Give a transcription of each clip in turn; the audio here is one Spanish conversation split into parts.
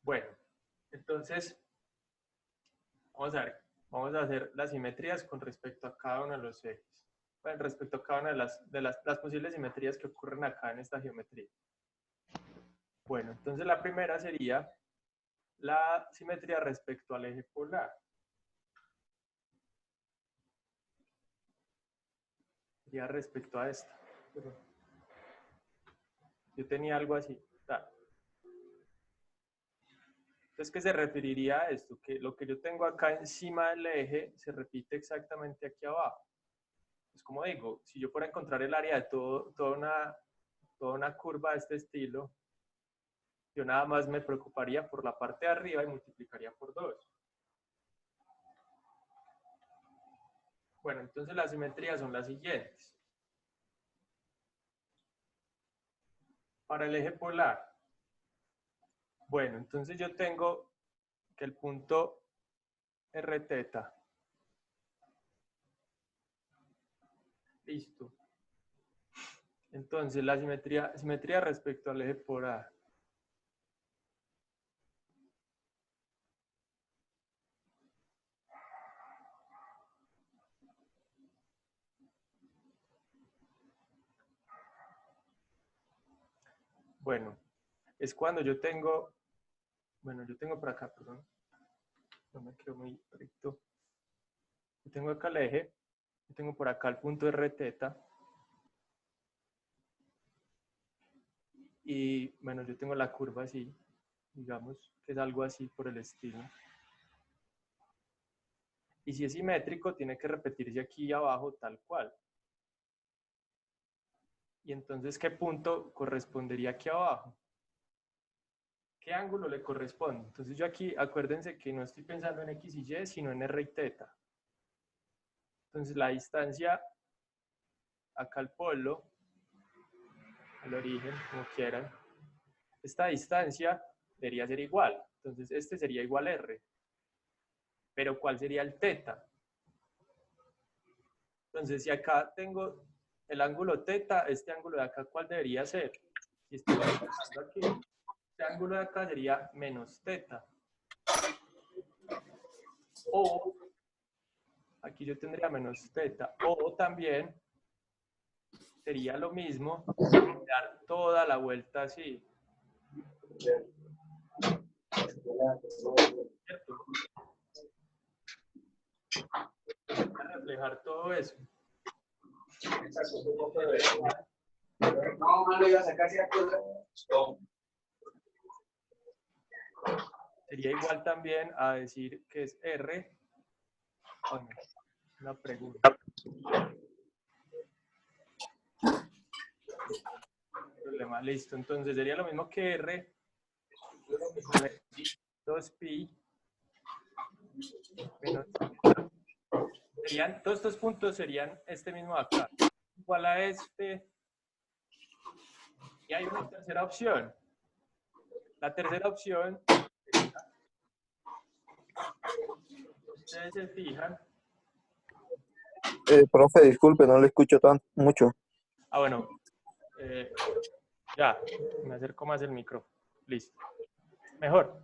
Bueno, entonces, vamos a hacer las simetrías con respecto a cada uno de los ejes. Bueno, respecto a cada una de las posibles simetrías que ocurren acá en esta geometría. Bueno, entonces la primera sería la simetría respecto al eje polar. Ya respecto a esta. Yo tenía algo así. Entonces, ¿qué se referiría a esto? Que lo que yo tengo acá encima del eje se repite exactamente aquí abajo. Pues como digo, si yo fuera a encontrar el área de toda una curva de este estilo, yo nada más me preocuparía por la parte de arriba y multiplicaría por 2. Bueno, entonces las simetrías son las siguientes. Para el eje polar, bueno, entonces yo tengo que el punto r teta, listo. Entonces la simetría respecto al eje polar. Bueno, es cuando yo tengo por acá, perdón, no me quedo muy recto. Yo tengo acá el eje, yo tengo por acá el punto r teta, y bueno, yo tengo la curva así, digamos que es algo así por el estilo. Y si es simétrico, tiene que repetirse aquí abajo tal cual. Y entonces, ¿qué punto correspondería aquí abajo? ¿Qué ángulo le corresponde? Entonces yo aquí, acuérdense que no estoy pensando en x y y, sino en r y teta. Entonces la distancia acá al polo, al origen, como quieran, esta distancia debería ser igual. Entonces este sería igual a r. Pero ¿cuál sería el teta? Entonces si acá tengo el ángulo teta, este ángulo de acá, ¿cuál debería ser? Si estoy pensando aquí, este ángulo de acá sería menos teta. O aquí yo tendría menos teta. O también sería lo mismo dar toda la vuelta así. ¿Cierto? Para reflejar todo eso. No, no lo iba a sacar si sería igual también a decir que es R. Bueno, una pregunta. Problema, listo. Entonces sería lo mismo que R. 2pi menos, todos estos puntos serían este mismo de acá. Igual a este. Y hay una tercera opción. La tercera opción, ustedes se fijan. Profe, disculpe, no le escucho mucho. Ah, bueno. Ya, me acerco más el micro. Listo. ¿Mejor?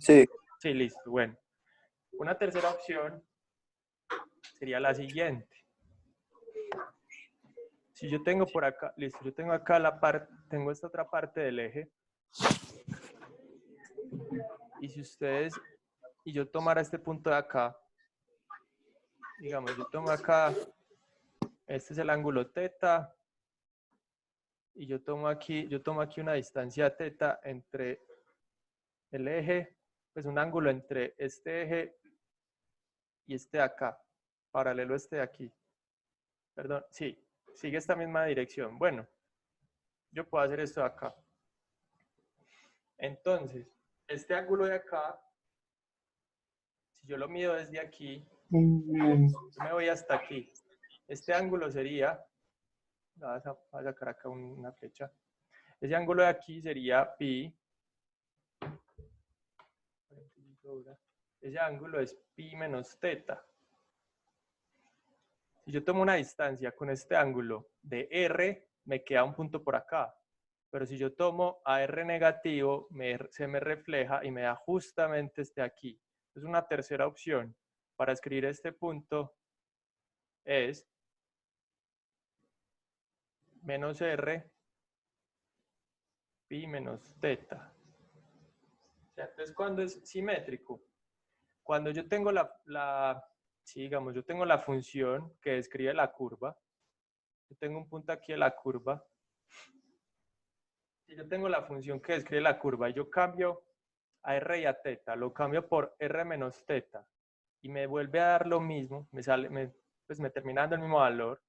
Sí. Sí, listo. Bueno. Una tercera opción sería la siguiente. Si yo tengo por acá, listo, yo tengo acá la parte, tengo esta otra parte del eje. Y si ustedes, y yo tomara este punto de acá, digamos, yo tomo acá, este es el ángulo teta, y yo tomo aquí una distancia teta entre el eje, pues un ángulo entre este eje y este de acá, paralelo a este de aquí. Perdón, sí, sigue esta misma dirección. Bueno, yo puedo hacer esto de acá. Entonces, este ángulo de acá, si yo lo mido desde aquí, yo me voy hasta aquí. Este ángulo sería, voy a sacar acá una flecha. Ese ángulo de aquí sería pi. Ese ángulo es pi menos teta. Si yo tomo una distancia con este ángulo de R, me queda un punto por acá. Pero si yo tomo AR negativo, se me refleja y me da justamente este aquí. Es una tercera opción para escribir este punto es menos R pi menos teta. O sea, entonces, cuando es simétrico, cuando yo tengo sí, digamos, yo tengo la función que describe la curva, yo tengo un punto aquí de la curva, si yo tengo la función que describe la curva y yo cambio a R y a teta, lo cambio por R menos teta y me vuelve a dar lo mismo, pues me termina dando el mismo valor,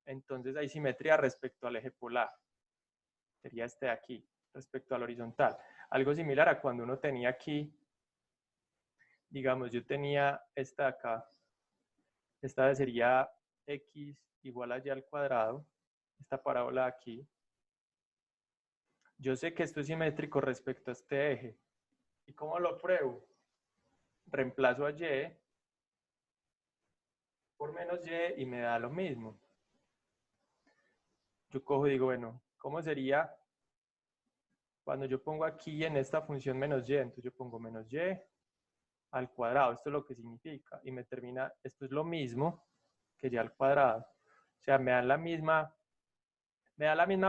entonces hay simetría respecto al eje polar. Sería este de aquí, respecto al horizontal. Algo similar a cuando uno tenía aquí, digamos, yo tenía esta de acá, esta sería x igual a y al cuadrado, esta parábola de aquí. Yo sé que esto es simétrico respecto a este eje. ¿Y cómo lo pruebo? Reemplazo a y por menos y me da lo mismo. Yo cojo y digo, bueno, ¿cómo sería cuando yo pongo aquí en esta función menos y? Entonces yo pongo menos y al cuadrado, esto es lo que significa, y me termina, esto es lo mismo que y al cuadrado. O sea, me da la misma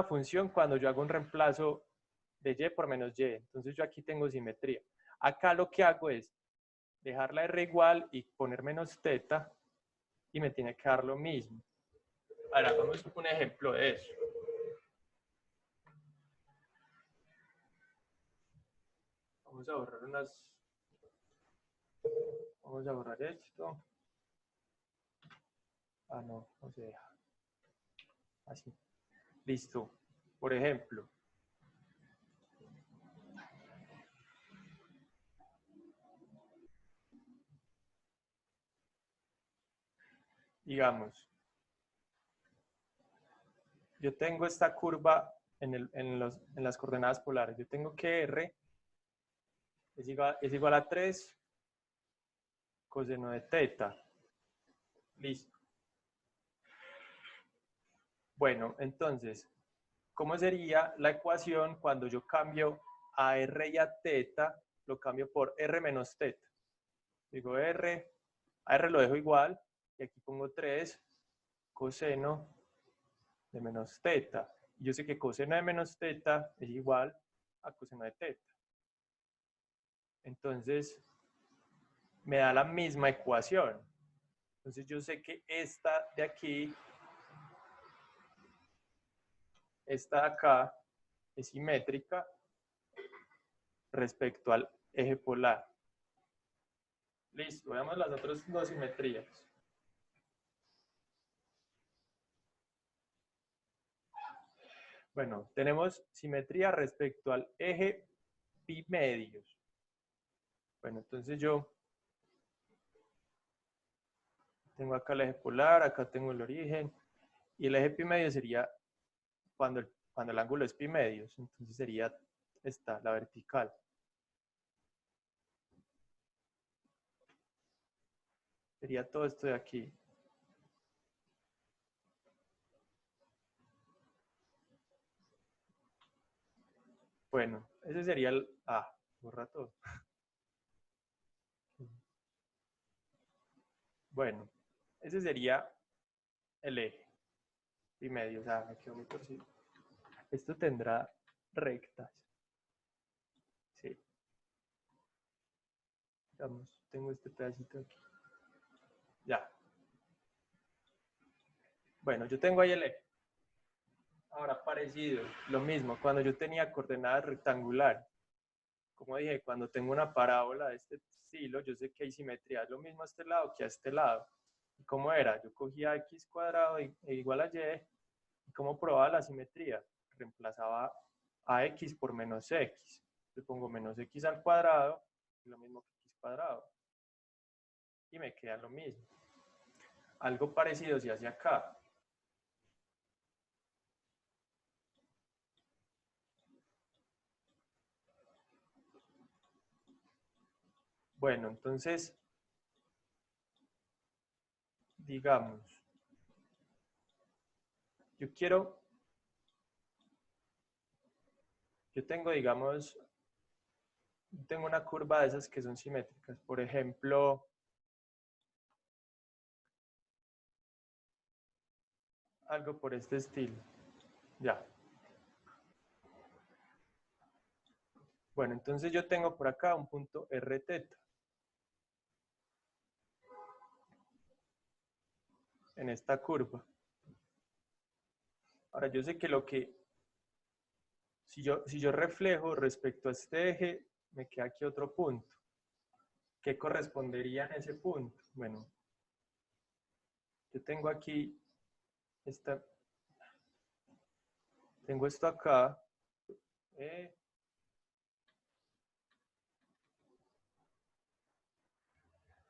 función cuando yo hago un reemplazo de y por menos y. Entonces yo aquí tengo simetría. Acá lo que hago es dejar la r igual y poner menos teta, y me tiene que dar lo mismo. Ahora, vamos a un ejemplo de eso. Vamos a borrar vamos a borrar esto. Ah, no se deja. Así. Listo. Por ejemplo, digamos, yo tengo esta curva en las coordenadas polares. Yo tengo que R es igual a 3 coseno de teta. Listo. Bueno, entonces, ¿cómo sería la ecuación cuando yo cambio a R y a teta? Lo cambio por R menos teta. Digo R, a R lo dejo igual, y aquí pongo 3 coseno de menos teta. Y yo sé que coseno de menos teta es igual a coseno de teta. Entonces, me da la misma ecuación. Entonces, yo sé que esta de aquí, esta de acá, es simétrica respecto al eje polar. Listo, veamos las otras dos simetrías. Bueno, tenemos simetría respecto al eje pi medios. Bueno, entonces yo tengo acá el eje polar, acá tengo el origen, y el eje pi medio sería cuando el ángulo es pi medios, entonces sería esta, la vertical. Sería todo esto de aquí. Bueno, ese sería el... Ah, borra todo. Bueno, ese sería el eje pi medio, o sea, me quedo muy torcido. Esto tendrá rectas. Sí. Digamos, tengo este pedacito aquí. Ya. Bueno, yo tengo ahí el eje. Ahora, parecido, lo mismo, cuando yo tenía coordenadas rectangulares. Como dije, cuando tengo una parábola de este estilo, yo sé que hay simetría. Es lo mismo a este lado que a este lado. ¿Y cómo era? Yo cogía x cuadrado igual a y. ¿Y cómo probaba la simetría? Reemplazaba a x por menos x. Le pongo menos x al cuadrado, lo mismo que x cuadrado. Y me queda lo mismo. Algo parecido se hace acá. Bueno, entonces, digamos, yo quiero yo tengo, digamos, tengo una curva de esas que son simétricas. Por ejemplo, algo por este estilo. Ya. Bueno, entonces yo tengo por acá un punto R teta. En esta curva. Ahora yo sé que si yo reflejo respecto a este eje, me queda aquí otro punto. ¿Qué correspondería en ese punto? Bueno, yo tengo aquí, tengo esto acá,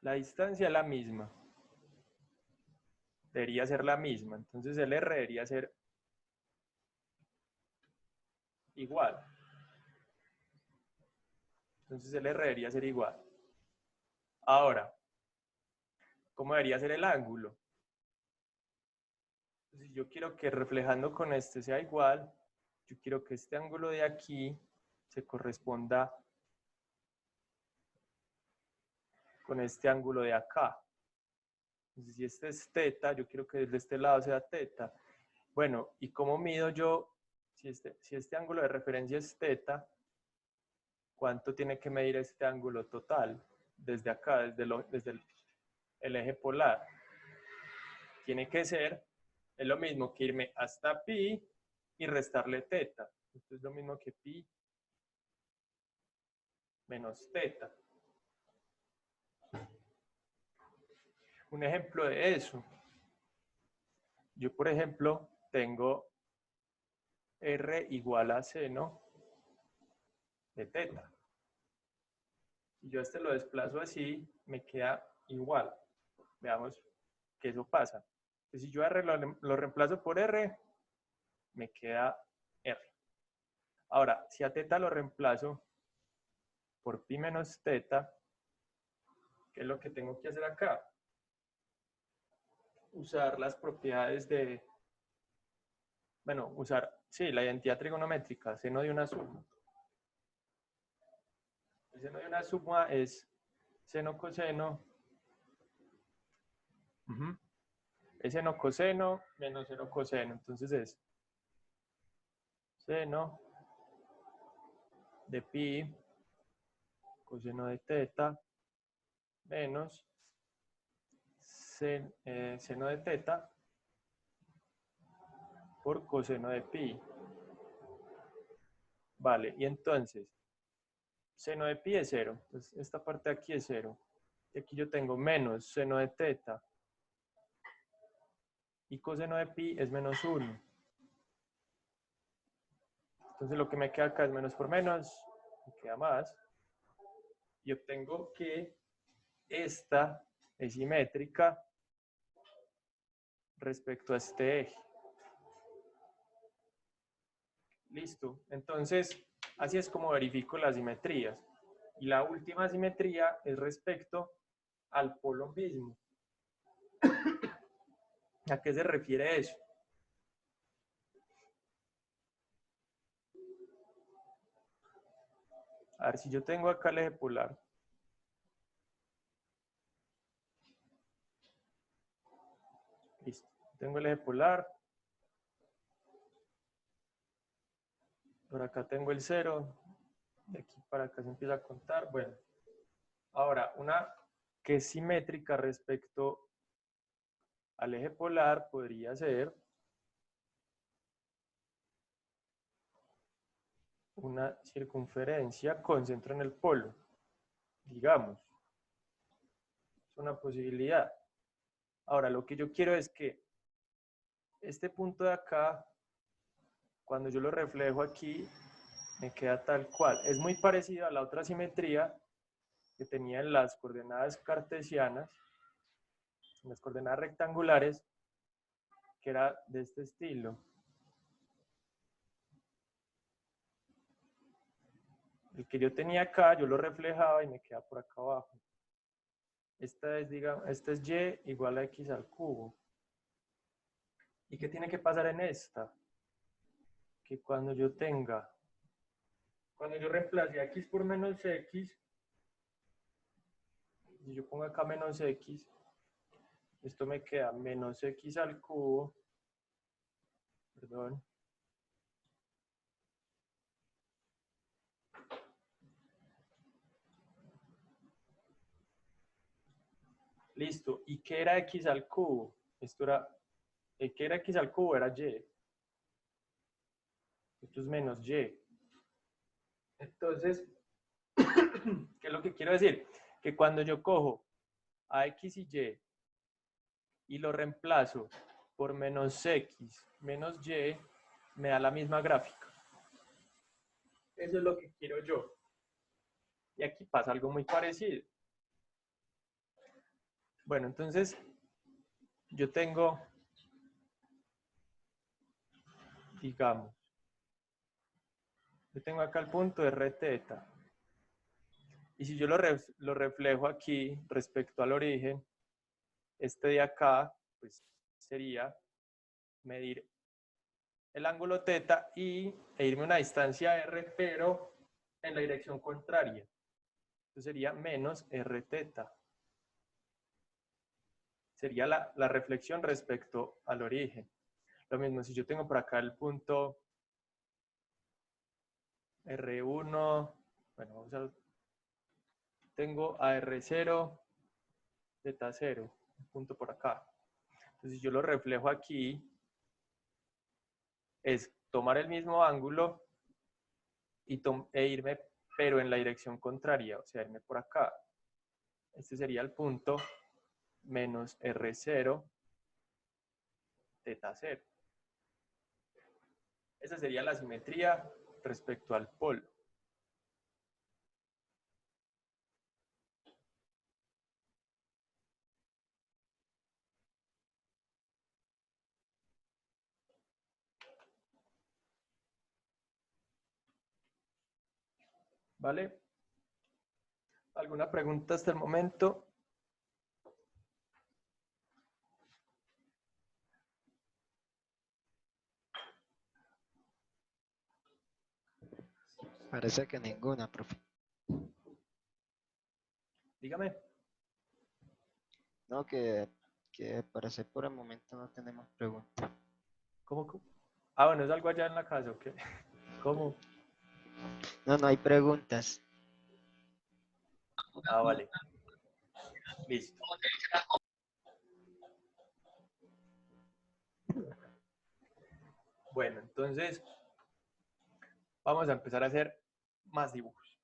la distancia es la misma, debería ser la misma, entonces el R debería ser igual. Entonces el R debería ser igual. Ahora, ¿cómo debería ser el ángulo? Si yo quiero que reflejando con este sea igual, yo quiero que este ángulo de aquí se corresponda con este ángulo de acá. Entonces, si este es teta, yo quiero que desde este lado sea teta. Bueno, ¿y cómo mido yo? Si este ángulo de referencia es teta, ¿cuánto tiene que medir este ángulo total? Desde acá, desde el eje polar. Tiene que ser, es lo mismo que irme hasta pi y restarle teta. Esto es lo mismo que pi menos teta. Un ejemplo de eso. Yo, por ejemplo, tengo R igual a seno de teta. Si yo este lo desplazo así, me queda igual. Veamos que eso pasa. Entonces, si yo R lo reemplazo por R, me queda R. Ahora, si a teta lo reemplazo por pi menos teta, ¿qué es lo que tengo que hacer acá? Usar las propiedades de, bueno, sí, la identidad trigonométrica, seno de una suma. El seno de una suma es seno coseno, es seno coseno menos seno coseno, entonces es seno de pi coseno de teta menos seno de teta por coseno de pi. Vale, y entonces, seno de pi es 0. Entonces, esta parte de aquí es 0. Y aquí yo tengo menos seno de teta. Y coseno de pi es menos 1. Entonces, lo que me queda acá es menos por menos. Me queda más. Y obtengo que esta es simétrica respecto a este eje. Listo. Entonces, así es como verifico las simetrías. Y la última simetría es respecto al polo mismo. ¿A qué se refiere eso? A ver, si yo tengo acá el eje polar. Listo. Tengo el eje polar. Por acá tengo el 0. De aquí para acá se empieza a contar. Bueno. Ahora, una que es simétrica respecto al eje polar podría ser una circunferencia con centro en el polo. Digamos. Es una posibilidad. Ahora, lo que yo quiero es que este punto de acá, cuando yo lo reflejo aquí, me queda tal cual. Es muy parecido a la otra simetría que tenía en las coordenadas cartesianas, en las coordenadas rectangulares, que era de este estilo. El que yo tenía acá, yo lo reflejaba y me queda por acá abajo. Esta es, digamos, esta es y igual a x al cubo. ¿Y qué tiene que pasar en esta? Que cuando yo tenga Cuando yo reemplace x por menos x, si yo pongo acá menos x, esto me queda menos x al cubo, perdón, listo. ¿Y qué era x al cubo? Esto era, ¿qué era x al cubo? Era y. Esto es menos y. Entonces, ¿qué es lo que quiero decir? Que cuando yo cojo a x y lo reemplazo por menos x menos y, me da la misma gráfica. Eso es lo que quiero yo. Y aquí pasa algo muy parecido. Bueno, entonces yo tengo, digamos, yo tengo acá el punto r teta. Y si yo lo reflejo aquí respecto al origen, este de acá, pues sería medir el ángulo teta e irme a una distancia r, pero en la dirección contraria. Entonces sería menos r teta. Sería la reflexión respecto al origen. Lo mismo, si yo tengo por acá el punto R1, bueno, vamos a, tengo a R0, teta 0, un punto por acá. Entonces, si yo lo reflejo aquí, es tomar el mismo ángulo e irme, pero en la dirección contraria, o sea, irme por acá. Este sería el punto menos R0, teta 0. Esa sería la simetría respecto al polo. ¿Vale? ¿Alguna pregunta hasta el momento? Parece que ninguna, profe. Dígame. No, que parece por el momento no tenemos preguntas. ¿Cómo? Ah, bueno, es algo allá en la casa, ¿ok? ¿Cómo? No, no hay preguntas. Ah, vale. Listo. Bueno, entonces vamos a empezar a hacer más dibujos.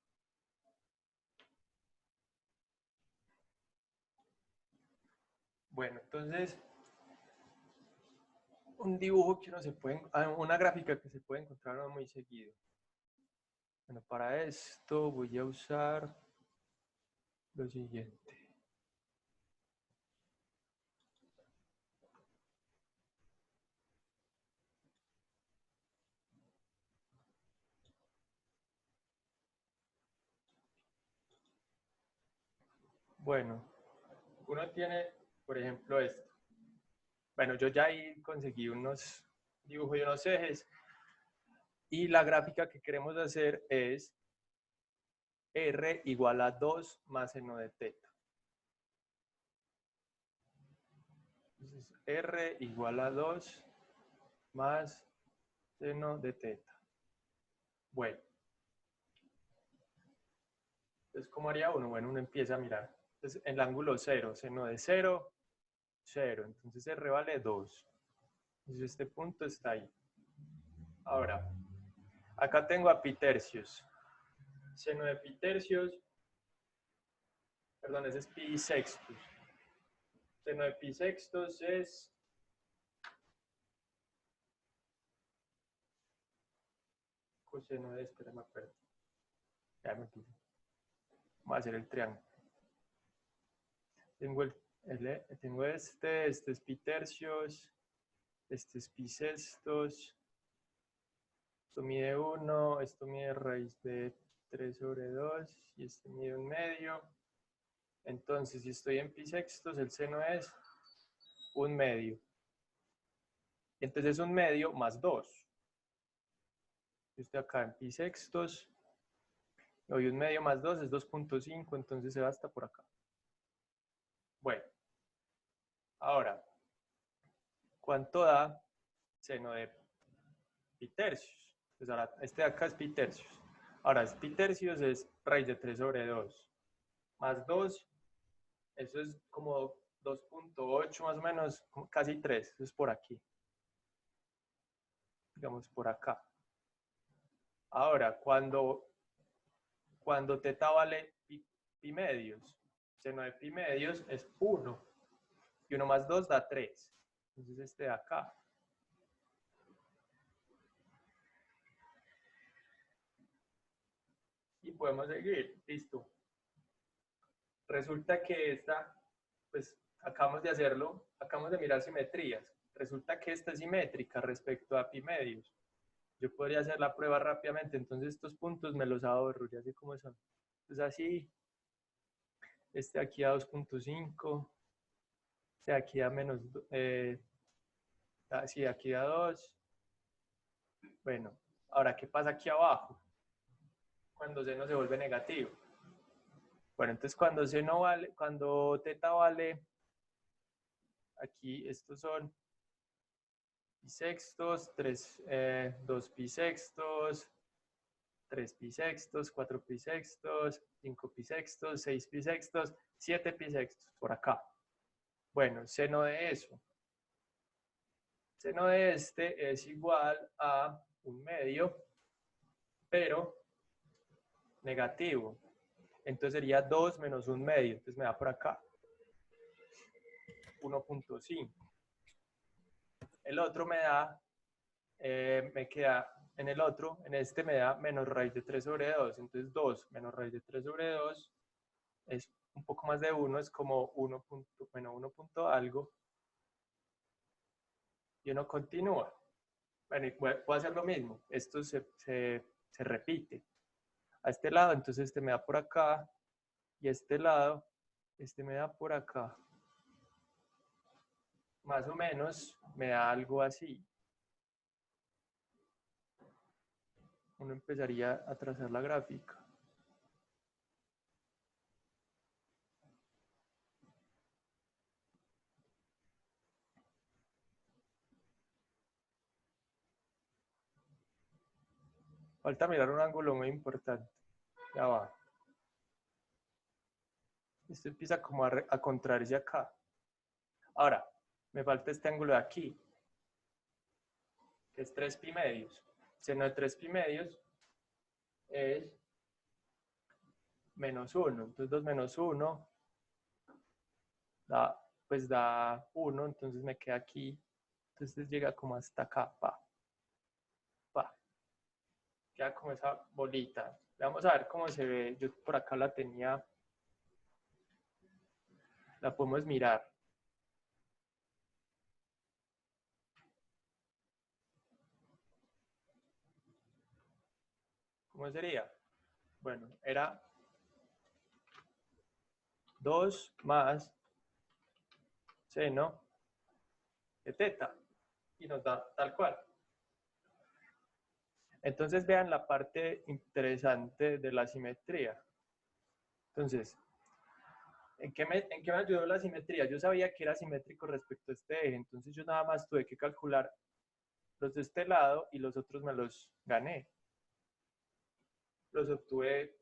Bueno, entonces un dibujo que no se puede, una gráfica que se puede encontrar no muy seguido. Bueno, para esto voy a usar lo siguiente. Bueno, uno tiene, por ejemplo, esto. Bueno, yo ya ahí conseguí unos dibujos y unos ejes. Y la gráfica que queremos hacer es R igual a 2 más seno de teta. Entonces, R igual a 2 más seno de teta. Bueno. Entonces, ¿cómo haría uno? Bueno, uno empieza a mirar. Entonces, el ángulo 0, seno de 0, 0. Entonces, R vale 2. Entonces, este punto está ahí. Ahora, acá tengo a pi tercios. Seno de pi tercios, perdón, ese es pi sextos. Seno de pi sextos es coseno de, espera, me acuerdo. Ya me puse. Vamos a hacer el triángulo. Tengo este es pi tercios, este es pi sextos, esto mide 1, esto mide raíz de 3 sobre 2 y este mide 1/2. Entonces, si estoy en pi sextos, el seno es 1/2. Entonces es 1/2 más 2. Yo estoy acá en pi sextos, Hoy 1 medio más 2 es 2.5, entonces se va hasta por acá. Bueno, ahora, ¿cuánto da seno de pi tercios? Pues ahora, este de acá es pi tercios. Ahora, pi tercios es raíz de 3 sobre 2. Más 2, eso es como 2.8 más o menos, casi 3, eso es por aquí. Digamos por acá. Ahora, cuando teta vale pi medios, seno de pi medios es 1. Y 1 más 2 da 3. Entonces este de acá. Y podemos seguir. Listo. Resulta que esta, pues acabamos de hacerlo, acabamos de mirar simetrías. Resulta que esta es simétrica respecto a pi medios. Yo podría hacer la prueba rápidamente, entonces estos puntos me los ahorro, ya sé cómo son. Entonces así, este aquí a 2.5, este aquí a menos, así aquí a 2. Bueno, ahora, ¿qué pasa aquí abajo? Cuando seno se vuelve negativo. Bueno, entonces cuando seno vale, cuando teta vale, aquí estos son pi sextos, 2 pi sextos, 3 pi sextos, 4 pi sextos, 5 pi sextos, 6 pi sextos, 7 pi sextos, por acá. Bueno, seno de eso. Seno de este es igual a 1 medio, pero negativo. Entonces sería 2 menos 1 medio. Entonces me da por acá 1.5. El otro me da, me queda en el otro, en este me da menos raíz de 3 sobre 2. Entonces 2 menos raíz de 3 sobre 2 es un poco más de 1, es como 1 punto, bueno, 1 punto algo. Y uno continúa. Bueno, y puedo hacer lo mismo. Esto se repite. A este lado, entonces este me da por acá. Y a este lado, este me da por acá. Más o menos me da algo así. Uno empezaría a trazar la gráfica. Falta mirar un ángulo muy importante. Ya va. Esto empieza como a contrarse acá. Ahora, me falta este ángulo de aquí, que es 3 pi medios. Seno de 3 pi medios es menos 1. Entonces 2 menos 1 da, pues da 1. Entonces me queda aquí. Entonces llega como hasta acá. Pa. Pa. Queda como esa bolita. Vamos a ver cómo se ve. Yo por acá la tenía. La podemos mirar. ¿Cómo sería? Bueno, era 2 más seno de teta. Y nos da tal cual. Entonces vean la parte interesante de la simetría. Entonces, ¿en qué me ayudó la simetría? Yo sabía que era simétrico respecto a este eje, entonces yo nada más tuve que calcular los de este lado y los otros me los gané. Los obtuve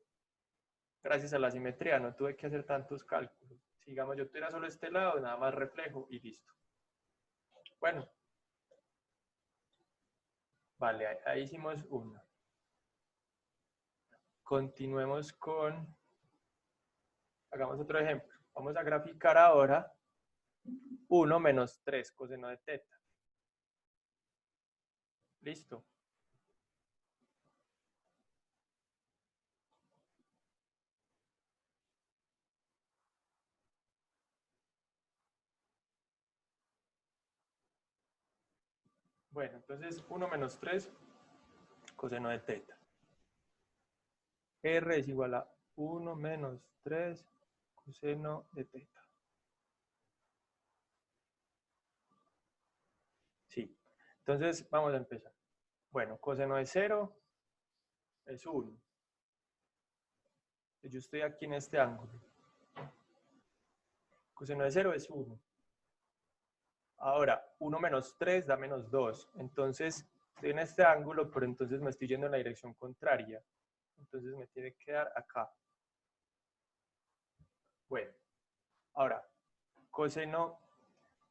gracias a la simetría, no tuve que hacer tantos cálculos. Si digamos yo tuviera solo este lado, nada más reflejo y listo. Bueno, vale, ahí hicimos uno. Continuemos con, hagamos otro ejemplo. Vamos a graficar ahora 1 menos 3 coseno de teta. Listo. Bueno, entonces 1 menos 3 coseno de teta. R es igual a 1 menos 3 coseno de teta. Sí. Entonces vamos a empezar. Bueno, coseno de 0 es 1. yo estoy aquí en este ángulo. Coseno de 0 es 1. Ahora, 1 menos 3 da menos 2. Entonces, estoy en este ángulo, pero entonces me estoy yendo en la dirección contraria. Entonces me tiene que dar acá. Bueno, ahora, coseno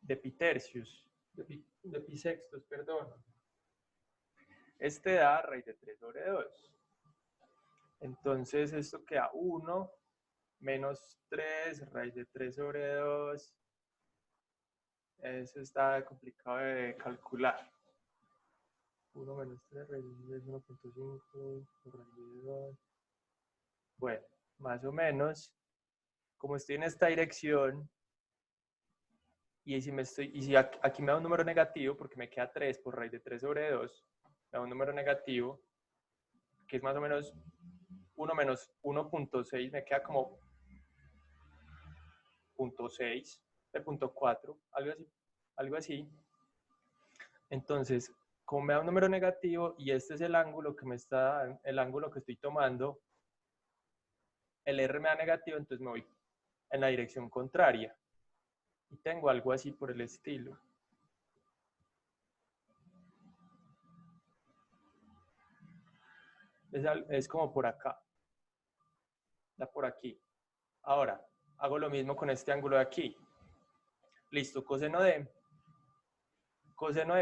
de pi tercios, de pi sextos, perdón. Este da raíz de 3 sobre 2. Entonces esto queda 1 menos 3 raíz de 3 sobre 2. Eso está complicado de calcular. 1 menos 3 raíz de 3, 1.5 raíz de 2. Bueno, más o menos, como estoy en esta dirección, y si aquí me da un número negativo, porque me queda 3 por raíz de 3 sobre 2, me da un número negativo, que es más o menos 1 menos 1.6, me queda como 0.6, 0.4, algo así. Entonces, como me da un número negativo y este es el ángulo que el ángulo que estoy tomando, el R me da negativo, entonces me voy en la dirección contraria. Y tengo algo así por el estilo. Es como por acá. Da por aquí. Ahora, hago lo mismo con este ángulo de aquí. Listo, coseno de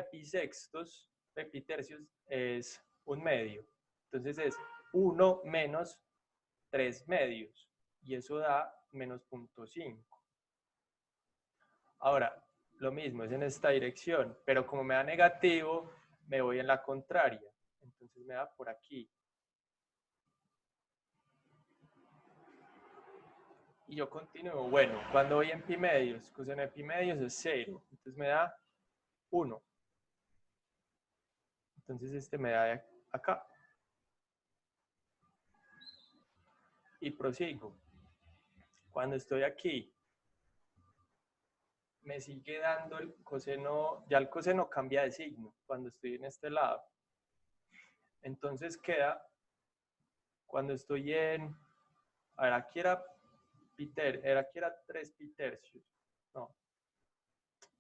pi sextos, de pi tercios, es 1/2. Entonces es 1 menos 3 medios. Y eso da menos 0.5. Ahora, lo mismo, es en esta dirección. Pero como me da negativo, me voy en la contraria. Entonces me da por aquí. Y yo continúo. Bueno, cuando voy en pi medios, coseno de pi medios es 0. Entonces me da 1. Entonces este me da de acá. Y prosigo. Cuando estoy aquí, me sigue dando el coseno, ya el coseno cambia de signo cuando estoy en este lado. Entonces queda, cuando estoy en, a ver, aquí era 3 pi tercios, no,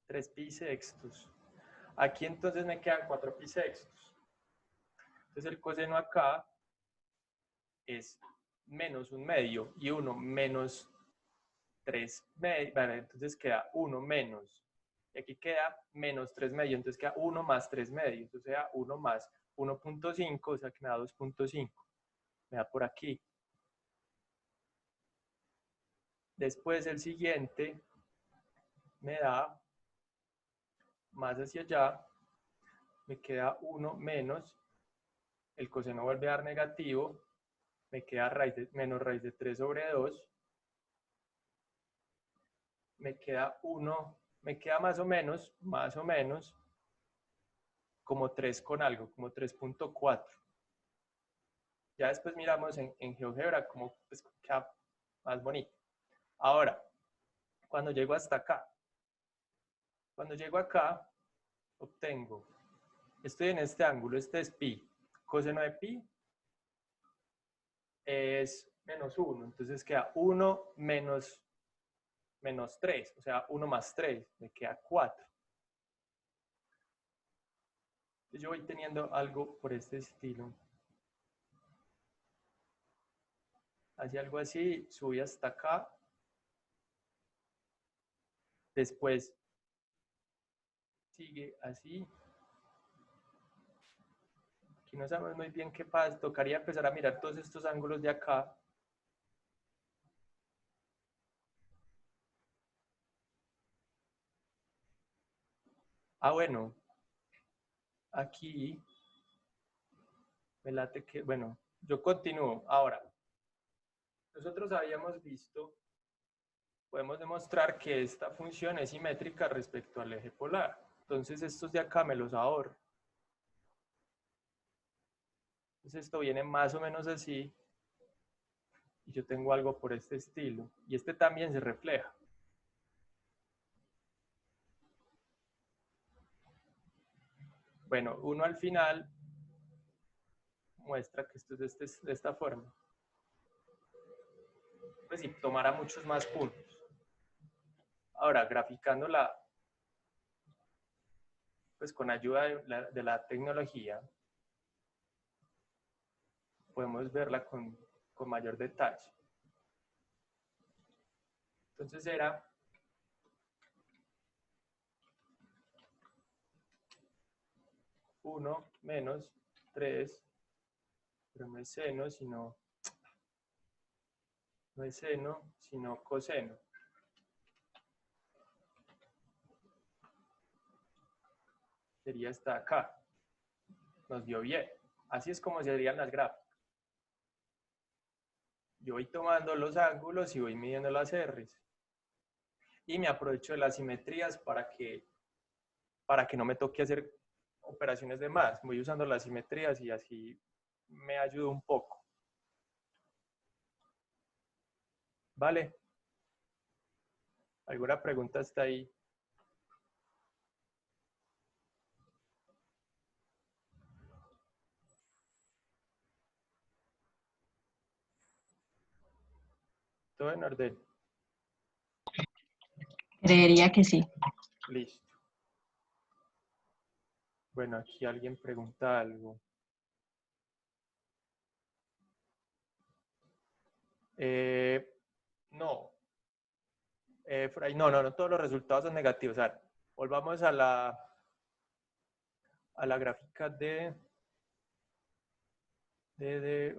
3 pi sextos. Aquí entonces me quedan 4 pi sextos. Entonces el coseno acá es menos 1/2 y 1 menos 3 medios. Bueno, entonces queda 1 menos. Y aquí queda menos 3 medios. Entonces queda 1 más 3 medios. O sea, 1 más 1.5. O sea que me da 2.5. Me da por aquí. Después el siguiente me da más hacia allá. Me queda 1 menos. El coseno vuelve a dar negativo. Me queda menos raíz de 3 sobre 2. Me queda 1. Me queda más o menos, como 3 con algo, como 3.4. Ya después miramos en GeoGebra cómo pues, queda más bonito. Ahora, cuando llego hasta acá, obtengo, estoy en este ángulo, este es pi. Coseno de pi es menos 1, entonces queda 1 menos 3, o sea, 1 más 3, me queda 4. Entonces yo voy teniendo algo por este estilo. Hacia algo así, subí hasta acá. Después sigue así. Aquí no sabemos muy bien qué pasa. Tocaría empezar a mirar todos estos ángulos de acá. Ah, bueno. Aquí me late que, bueno, yo continúo. Ahora, nosotros habíamos visto, podemos demostrar que esta función es simétrica respecto al eje polar. Entonces estos de acá me los ahorro. Entonces esto viene más o menos así. Y yo tengo algo por este estilo. Y este también se refleja. Bueno, uno al final muestra que esto es de esta forma. pues si tomara muchos más puntos. Ahora, graficándola, pues con ayuda de la tecnología, podemos verla con mayor detalle. Entonces era 1 menos 3, pero no es seno, sino no es seno, sino coseno. Sería hasta acá. Nos dio bien. Así es como serían las gráficas. Yo voy tomando los ángulos y voy midiendo las R's. Y me aprovecho de las simetrías para que no me toque hacer operaciones de más. Voy usando las simetrías y así me ayuda un poco. ¿Vale? ¿Alguna pregunta hasta ahí? ¿Todo en orden? Creería que sí. Listo. Bueno, aquí alguien pregunta algo. No. Fray, no, todos los resultados son negativos. A ver, volvamos a la gráfica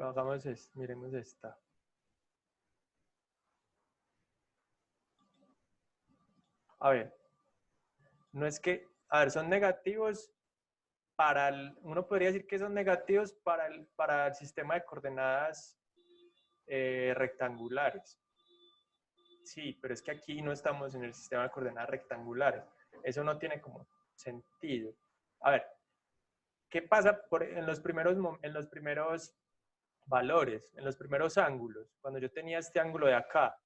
hagamos esto, miremos esta. A ver, no es que, a ver, son negativos para uno podría decir que son negativos para el sistema de coordenadas rectangulares. Sí, pero es que aquí no estamos en el sistema de coordenadas rectangulares. Eso no tiene como sentido. A ver, ¿qué pasa en los primeros valores, en los primeros ángulos? Cuando yo tenía este ángulo de acá,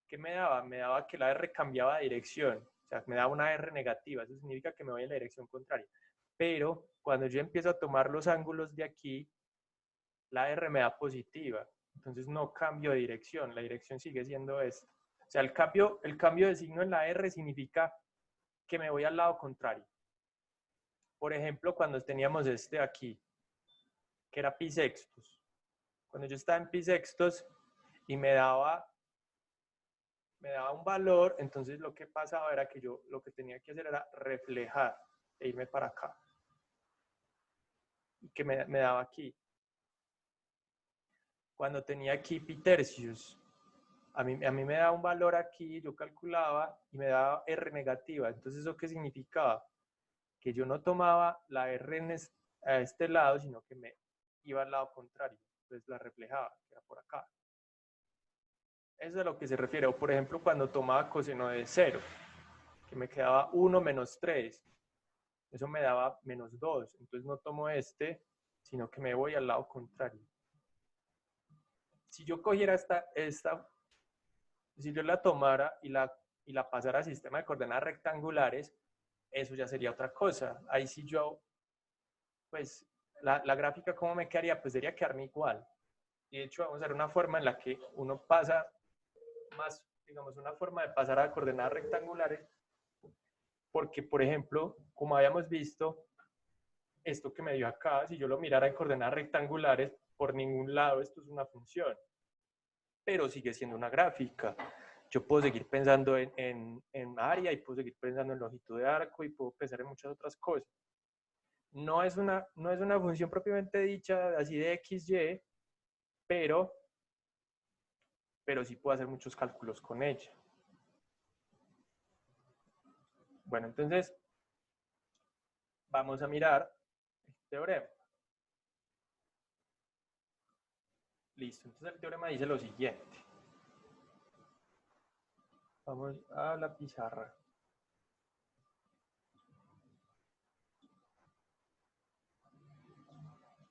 ¿qué me daba? Me daba que la R cambiaba de dirección. O sea, me daba una R negativa. Eso significa que me voy en la dirección contraria. Pero cuando yo empiezo a tomar los ángulos de aquí, la R me da positiva. Entonces no cambio de dirección. La dirección sigue siendo esta. O sea, el cambio de signo en la R significa que me voy al lado contrario. Por ejemplo, cuando teníamos este aquí, que era pi sextos. Cuando yo estaba en pi sextos y me daba un valor, entonces lo que pasaba era que yo lo que tenía que hacer era reflejar e irme para acá. Y que me daba aquí. Cuando tenía aquí pi tercios, a mí me daba un valor aquí, yo calculaba y me daba R negativa. Entonces, ¿eso qué significaba? Que yo no tomaba la R a este lado, sino que me iba al lado contrario. Entonces la reflejaba, que era por acá. Eso es a lo que se refiere. O por ejemplo, cuando tomaba coseno de 0, que me quedaba 1 menos 3. Eso me daba menos 2. Entonces no tomo este, sino que me voy al lado contrario. Si yo cogiera si yo la tomara y la pasara al sistema de coordenadas rectangulares, eso ya sería otra cosa. Ahí sí yo, pues, la gráfica, ¿cómo me quedaría? Pues debería quedarme igual. Y de hecho, vamos a ver una forma en la que uno pasa más, digamos, una forma de pasar a coordenadas rectangulares, porque, por ejemplo, como habíamos visto, esto que me dio acá, si yo lo mirara en coordenadas rectangulares, por ningún lado esto es una función, pero sigue siendo una gráfica. Yo puedo seguir pensando en área y puedo seguir pensando en longitud de arco y puedo pensar en muchas otras cosas. No es una función propiamente dicha, así de x, y, pero sí puedo hacer muchos cálculos con ella. Bueno, entonces vamos a mirar este teorema. Listo, entonces el teorema dice lo siguiente. Vamos a la pizarra.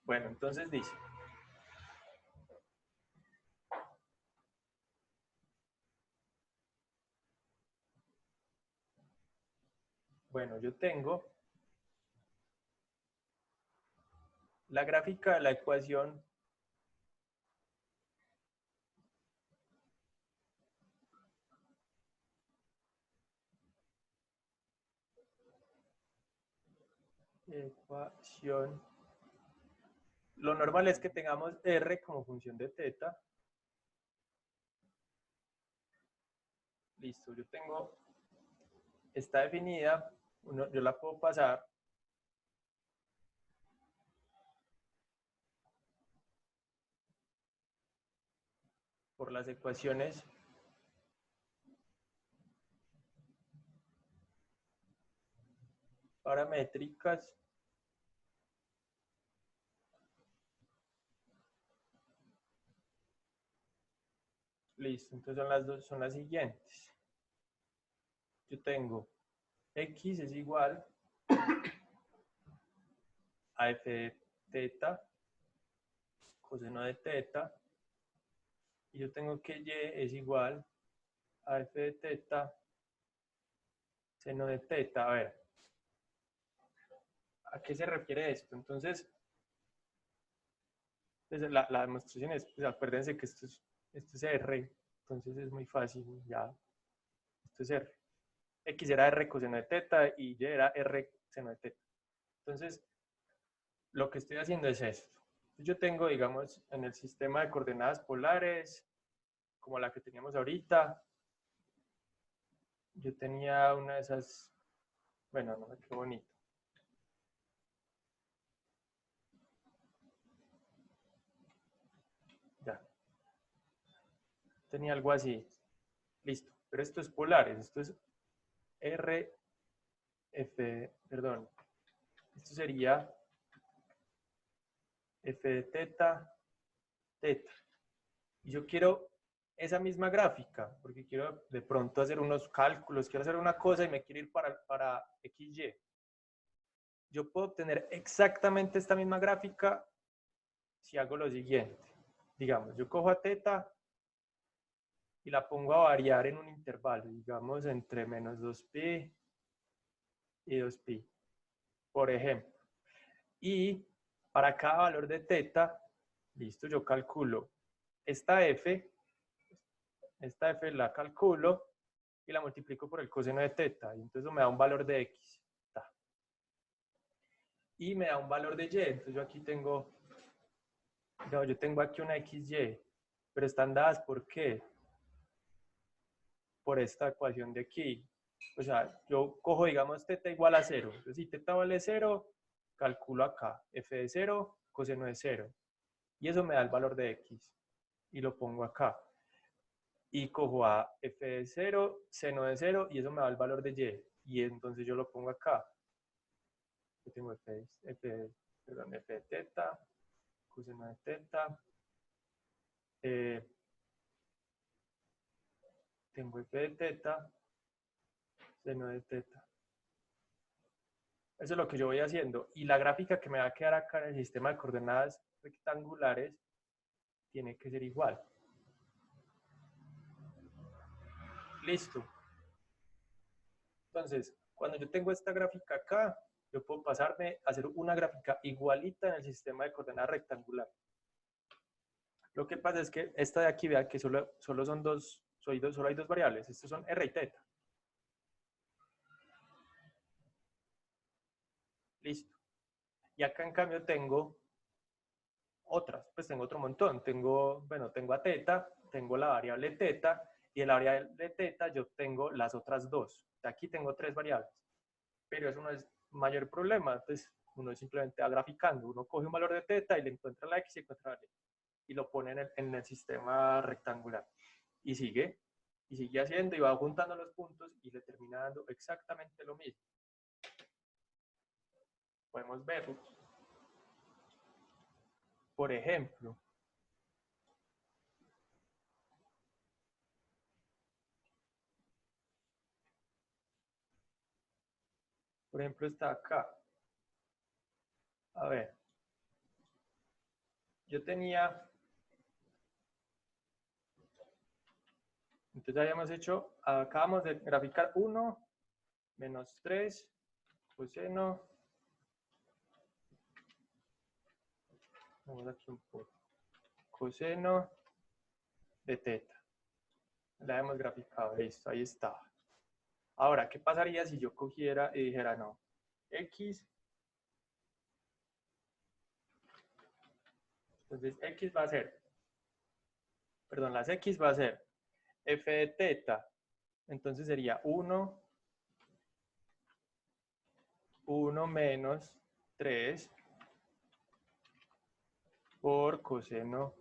Bueno, entonces dice. Bueno, yo tengo la gráfica de la ecuación ecuación. Lo normal es que tengamos R como función de teta. Listo, yo tengo, está definida, yo la puedo pasar. Por las ecuaciones paramétricas. Listo, entonces son las dos, son las siguientes. Yo tengo x es igual a f de teta coseno de teta, y yo tengo que y es igual a f de teta seno de teta. A ver, ¿a qué se refiere esto? Entonces, la demostración es, pues, acuérdense que esto es R, entonces es muy fácil, ya, esto es R. X era R coseno de teta y Y era R seno de teta. Entonces, lo que estoy haciendo es esto. Yo tengo, digamos, en el sistema de coordenadas polares, como la que teníamos ahorita, yo tenía una de esas, bueno, no, qué bonito. Ya. Tenía algo así. Listo. Pero esto es polares, esto es R, F, perdón. Esto sería F de teta, teta. Y yo quiero esa misma gráfica, porque quiero de pronto hacer unos cálculos, quiero hacer una cosa y me quiero ir para XY. Yo puedo obtener exactamente esta misma gráfica si hago lo siguiente. Digamos, yo cojo a teta y la pongo a variar en un intervalo, digamos, entre menos 2pi y 2pi, por ejemplo. Y para cada valor de teta, listo, yo calculo esta f la calculo y la multiplico por el coseno de teta, y entonces me da un valor de x. Y me da un valor de y, entonces yo aquí tengo, no, yo tengo aquí una xy, pero están dadas ¿por qué? Por esta ecuación de aquí. O sea, yo cojo, digamos, teta igual a 0. Entonces, si teta vale 0, calculo acá f de 0, coseno de 0. Y eso me da el valor de x. Y lo pongo acá. Y cojo a f de 0, seno de 0, y eso me da el valor de y. Y entonces yo lo pongo acá. Yo tengo f de teta, coseno de teta. Tengo f de teta, seno de teta. Eso es lo que yo voy haciendo. Y la gráfica que me va a quedar acá en el sistema de coordenadas rectangulares tiene que ser igual. Listo. Entonces, cuando yo tengo esta gráfica acá, yo puedo pasarme a hacer una gráfica igualita en el sistema de coordenadas rectangular. Lo que pasa es que esta de aquí, vea que solo son solo hay dos variables. Estos son R y teta. Listo. Y acá en cambio tengo otras, pues tengo otro montón. Tengo a teta, tengo la variable teta, y en la variable teta yo tengo las otras dos. Aquí tengo tres variables, pero eso no es mayor problema. Entonces uno simplemente va graficando, uno coge un valor de teta y le encuentra la x y encuentra la y, y lo pone en el sistema rectangular. Y sigue haciendo y va juntando los puntos y le termina dando exactamente lo mismo. Podemos verlo. Por ejemplo, está acá. A ver, yo tenía, entonces habíamos hecho, acabamos de graficar 1 menos 3 coseno, vamos aquí un poco, coseno de teta. La hemos graficado, listo, ahí está. Ahora, ¿qué pasaría si yo cogiera y dijera, no, x Entonces, x va a ser, perdón, las x va a ser f de teta. Entonces sería 1 menos 3 por coseno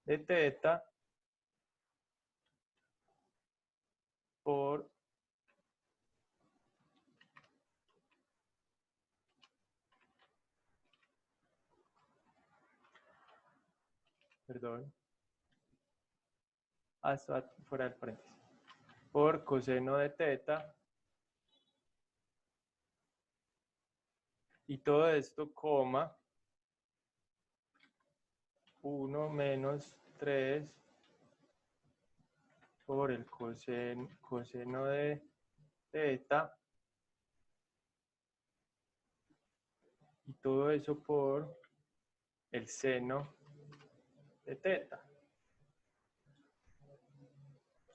de teta por perdón, hasta fuera del paréntesis, por coseno de teta, y todo esto, coma, 1 menos 3 por el coseno de teta, y todo eso por el seno de teta.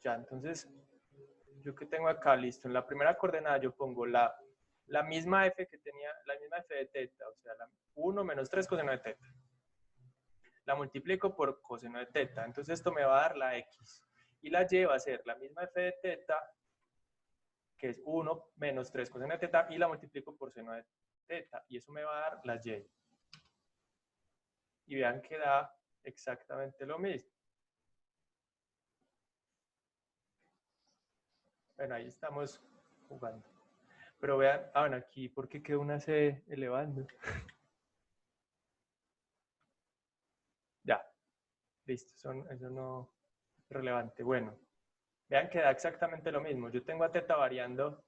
Ya, entonces, yo que tengo acá, listo, en la primera coordenada yo pongo la misma f que tenía, la misma f de teta, o sea, 1 menos 3 coseno de teta. La multiplico por coseno de teta, entonces esto me va a dar la x. Y la y va a ser la misma f de teta, que es 1 menos 3 coseno de teta, y la multiplico por seno de teta, y eso me va a dar la y. Y vean que da exactamente lo mismo. Bueno, ahí estamos jugando. Pero vean, bueno, aquí, ¿por qué quedó una c elevando? Ya, listo, eso no es relevante. Bueno, vean que da exactamente lo mismo. Yo tengo a teta variando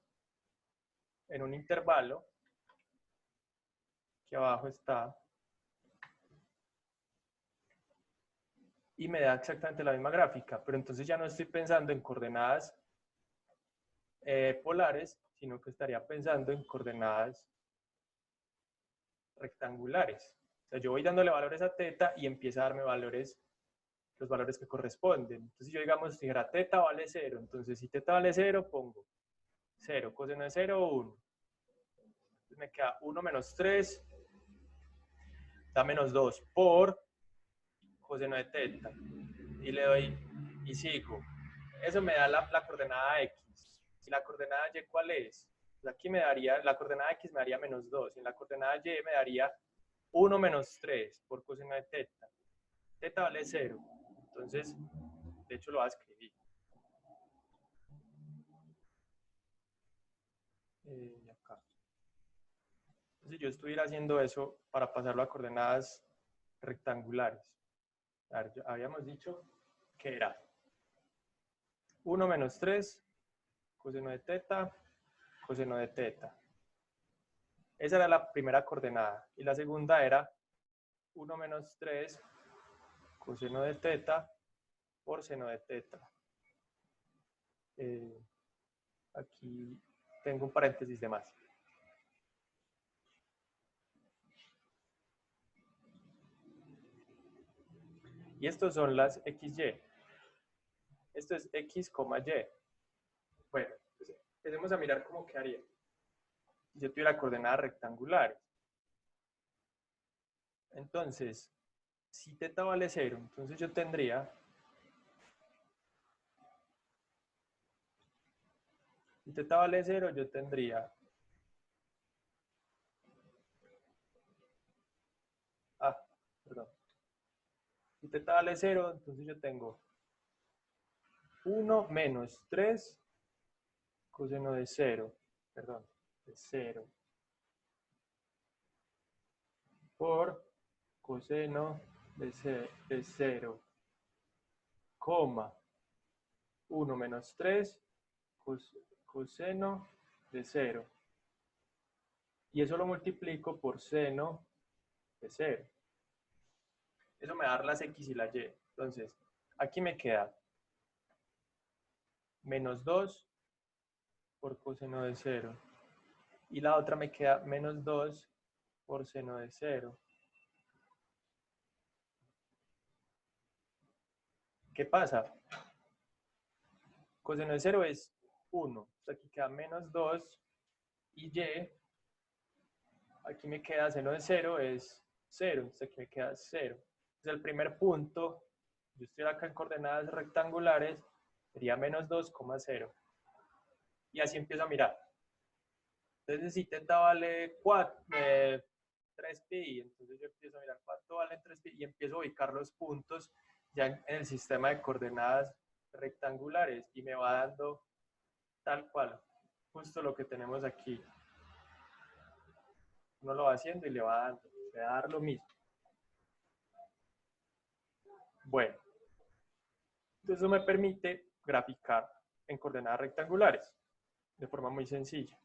en un intervalo, que abajo está, y me da exactamente la misma gráfica, pero entonces ya no estoy pensando en coordenadas polares, sino que estaría pensando en coordenadas rectangulares. O sea, yo voy dándole valores a teta y empieza a darme valores, los valores que corresponden. Entonces yo, digamos, dijera teta vale 0, entonces si teta vale 0, pongo 0, coseno de 0, 1. Entonces me queda 1 menos 3, da menos 2 por coseno de teta. Y le doy, y sigo. Eso me da la coordenada x. ¿Y la coordenada y cuál es? Pues aquí me daría, la coordenada x me daría menos 2. Y en la coordenada y me daría 1 menos 3 por coseno de teta. Teta vale 0. Entonces, de hecho lo voy a escribir. Acá. Entonces yo estuviera haciendo eso para pasarlo a coordenadas rectangulares. A ver, habíamos dicho que era 1 menos 3 coseno de teta, coseno de teta. Esa era la primera coordenada. Y la segunda era 1 menos 3 coseno de teta por seno de teta. Aquí tengo un paréntesis de más. Y estos son las XY. Esto es X, Y. Bueno, pues empecemos a mirar cómo quedaría. Si yo tuviera coordenadas rectangulares. Entonces, si teta vale 0, entonces yo tendría, si teta vale 0, yo tendría, perdón. Si teta vale 0, entonces yo tengo 1 menos 3 coseno de 0, perdón, de 0, por coseno de 0, coma, 1 menos 3 coseno de 0. Y eso lo multiplico por seno de 0. Eso me va a dar las x y la y. Entonces, aquí me queda menos 2 por coseno de 0. Y la otra me queda menos 2 por seno de 0. ¿Qué pasa? Coseno de 0 es 1. Aquí queda menos 2 y y. Aquí me queda seno de 0 es 0. Entonces aquí me queda 0. Entonces el primer punto, yo estoy acá en coordenadas rectangulares, sería menos 2,0. Y así empiezo a mirar. Entonces si teta vale 3pi, entonces yo empiezo a mirar cuánto vale 3pi y empiezo a ubicar los puntos ya en el sistema de coordenadas rectangulares y me va dando tal cual, justo lo que tenemos aquí. Uno lo va haciendo y le va dando, le va a dar lo mismo. Bueno, entonces eso me permite graficar en coordenadas rectangulares de forma muy sencilla.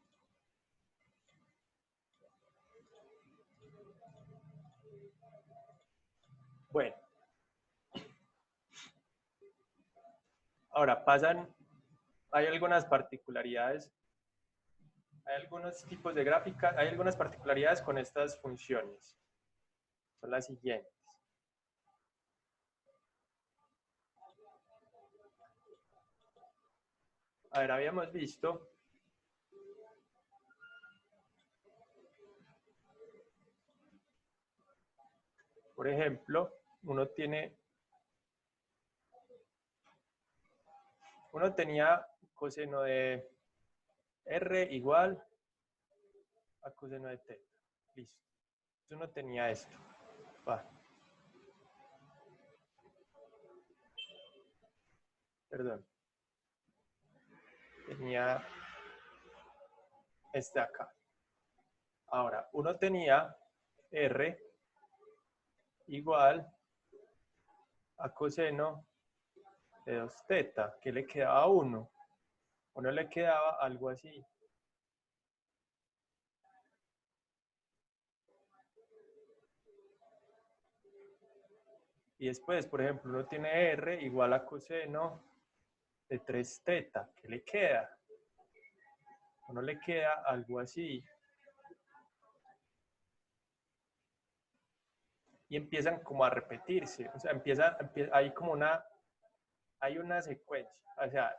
Bueno, ahora hay algunas particularidades, hay algunos tipos de gráfica, hay algunas particularidades con estas funciones. Son las siguientes. A ver, habíamos visto por ejemplo, uno tenía coseno de R igual a coseno de teta. Listo. Entonces uno tenía esto. Va. Perdón. Tenía este acá. Ahora, uno tenía R igual a coseno de 2 teta, que le quedaba a 1. O no le quedaba algo así. Y después, por ejemplo, uno tiene R igual a coseno de 3 teta. ¿Qué le queda? O no le queda algo así. Y empiezan como a repetirse. O sea, hay como hay una secuencia. O sea,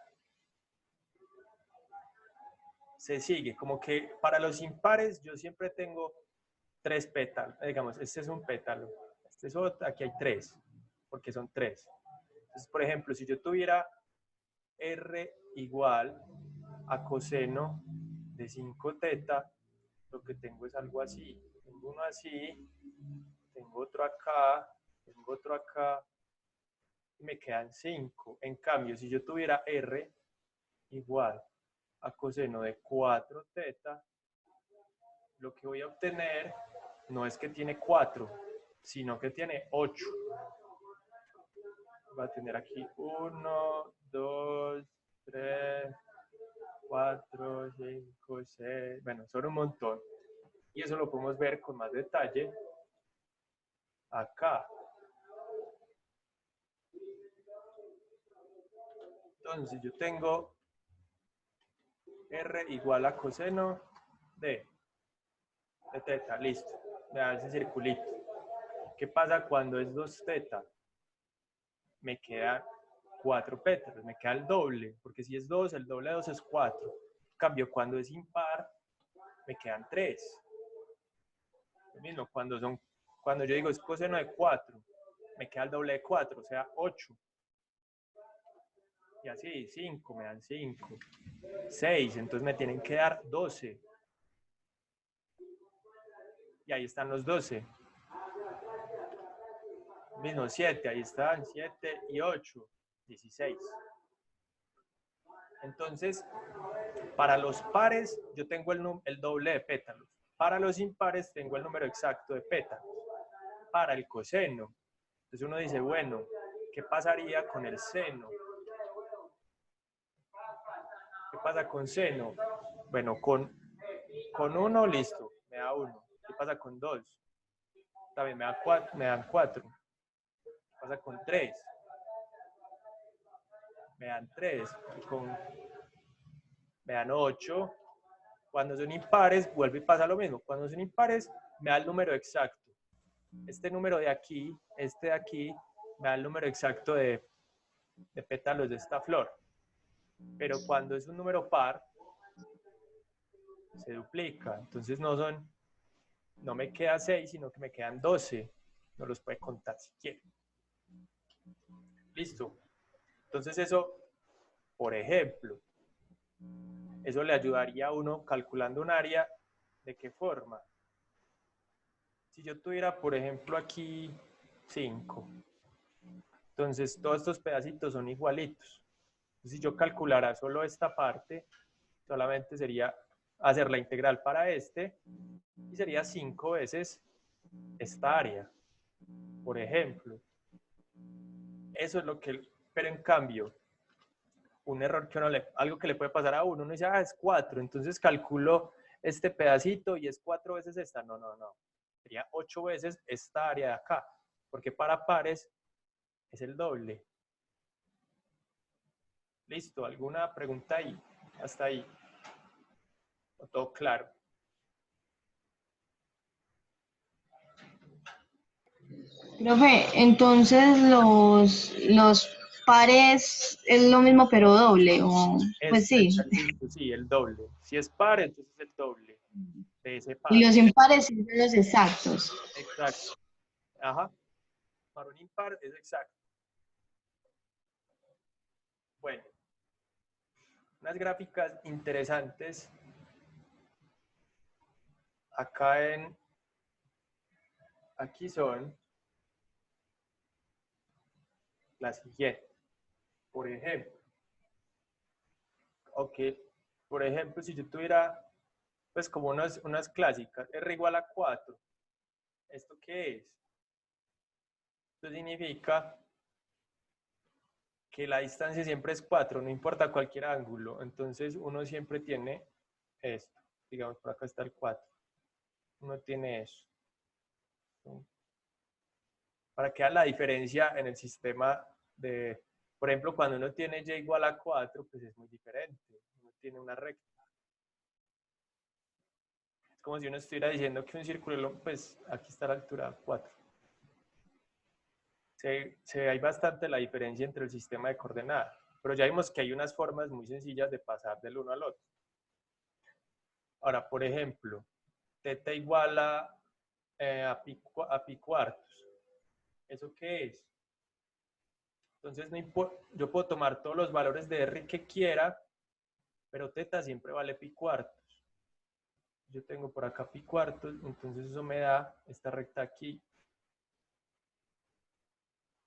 se sigue. Como que para los impares yo siempre tengo 3 pétalos. Digamos, este es un pétalo. Este es otro. Aquí hay 3. Porque son 3. Entonces, por ejemplo, si yo tuviera R igual a coseno de 5 teta, lo que tengo es algo así. Tengo uno así, tengo otro acá, tengo otro acá, y me quedan 5. En cambio, si yo tuviera R igual a coseno de 4 teta, lo que voy a obtener no es que tiene 4, sino que tiene 8. Va a tener aquí 1, 2, 3, 4, 5, 6, bueno, son un montón. Y eso lo podemos ver con más detalle acá. Entonces yo tengo R igual a coseno de teta, listo. Vean ese circulito. ¿Qué pasa cuando es 2 teta? Me quedan 4 pétalos, me queda el doble, porque si es 2, el doble de 2 es 4. En cambio, cuando es impar, me quedan 3. Lo mismo, cuando yo digo es coseno de 4, me queda el doble de 4, o sea, 8. Y así, 5, me dan 5. 6, entonces me tienen que dar 12. Y ahí están los 12. Mismo 7, ahí están 7 y 8, 16. Entonces, para los pares yo tengo el doble de pétalos. Para los impares tengo el número exacto de pétalos. Para el coseno. Entonces uno dice, bueno, ¿qué pasaría con el seno? ¿Qué pasa con seno? Bueno, con 1, listo, me da 1. ¿Qué pasa con 2? También me dan 4. ¿Qué pasa con 3? Me dan 3. Me dan 8. Cuando son impares, vuelve y pasa lo mismo. Cuando son impares, me da el número exacto. Este número de aquí, este de aquí, me da el número exacto de pétalos de esta flor. Pero cuando es un número par, se duplica. Entonces no me queda 6, sino que me quedan 12. no los puede contar si quiere. Listo. Entonces eso, por ejemplo, eso le ayudaría a uno calculando un área. ¿De qué forma? Si yo tuviera, por ejemplo, aquí 5, entonces todos estos pedacitos son igualitos. Entonces, si yo calculara solo esta parte, solamente sería hacer la integral para este y sería 5 veces esta área, por ejemplo. Eso es lo que, pero en cambio, un error que algo que le puede pasar a uno dice, es 4, entonces calculo este pedacito y es 4 veces esta. No, no, no. Sería 8 veces esta área de acá, porque para pares es el doble. Listo, ¿alguna pregunta ahí? Hasta ahí. ¿O todo claro? Profe, entonces los pares es lo mismo pero doble, o pues sí. Listo, sí, el doble. Si es par, entonces es el doble de ese par. Y los impares sí son los exactos. Exacto. Ajá. Para un impar es exacto. Bueno, unas gráficas interesantes acá aquí son las siguientes. Por ejemplo, por ejemplo, si yo tuviera, pues como unas clásicas, R igual a 4, ¿esto qué es? Esto significa que la distancia siempre es 4, no importa cualquier ángulo. Entonces uno siempre tiene esto. Digamos, por acá está el 4. Uno tiene eso. Para que haya la diferencia en el sistema de, por ejemplo, cuando uno tiene y igual a 4, pues es muy diferente. Uno tiene una recta. Es como si uno estuviera diciendo que un círculo, pues aquí está la altura 4. Se ve bastante la diferencia entre el sistema de coordenadas, pero ya vimos que hay unas formas muy sencillas de pasar del uno al otro. Ahora, por ejemplo, teta igual a pi cuartos. ¿Eso qué es? Entonces, no importa, yo puedo tomar todos los valores de R que quiera, pero teta siempre vale pi cuartos. Yo tengo por acá pi cuartos, entonces eso me da esta recta aquí.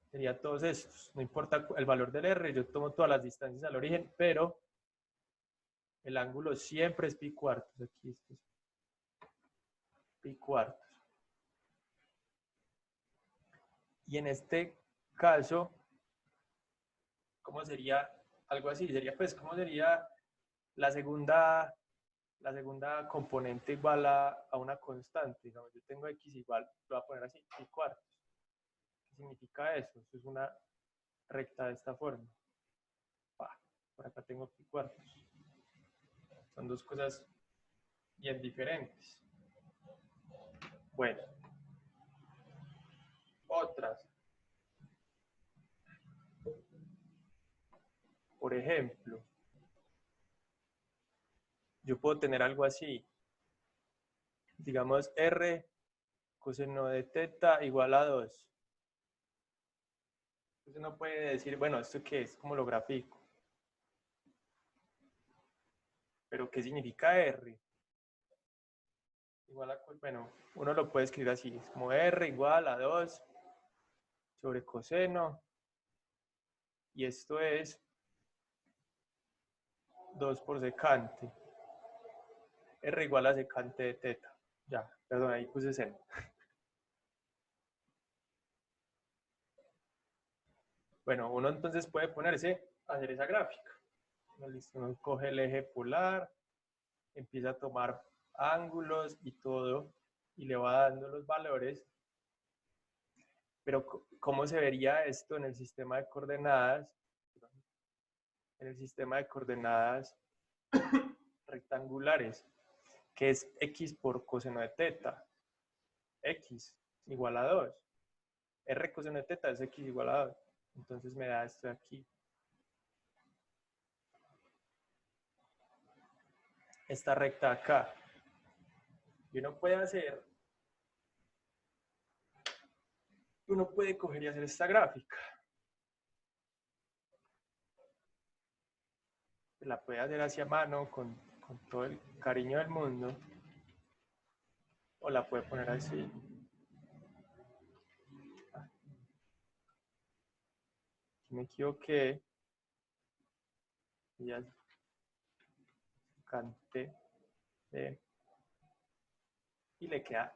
Sería todos estos. No importa el valor del R, yo tomo todas las distancias al origen, pero el ángulo siempre es pi cuartos. Aquí esto es pi cuartos. Y en este caso, ¿cómo sería algo así? Sería pues, ¿cómo sería la segunda componente igual a una constante? Digamos, yo tengo x igual, lo voy a poner así, pi cuartos. ¿Qué significa eso? Eso es una recta de esta forma. Por acá tengo pi cuartos. Son dos cosas bien diferentes. Bueno, otras. Por ejemplo, yo puedo tener algo así. Digamos, R coseno de teta igual a 2. Entonces uno puede decir, bueno, ¿esto qué es? ¿Cómo lo grafico? ¿Pero qué significa R? Igual a, bueno, uno lo puede escribir así, es como R igual a 2 sobre coseno, y esto es 2 por secante. R igual a secante de teta. Ya, perdón, ahí puse seno. Bueno, uno entonces puede ponerse a hacer esa gráfica. Uno coge el eje polar, empieza a tomar ángulos y todo, y le va dando los valores. Pero ¿cómo se vería esto en el sistema de coordenadas? En el sistema de coordenadas rectangulares, que es x por coseno de teta. X igual a 2. R coseno de teta es x igual a 2. Entonces me da esto de aquí. Esta recta acá. Y uno puede hacer uno puede coger y hacer esta gráfica. La puede hacer hacia mano con todo el cariño del mundo. O la puede poner así. Me equivoqué. Ya canté. Y le queda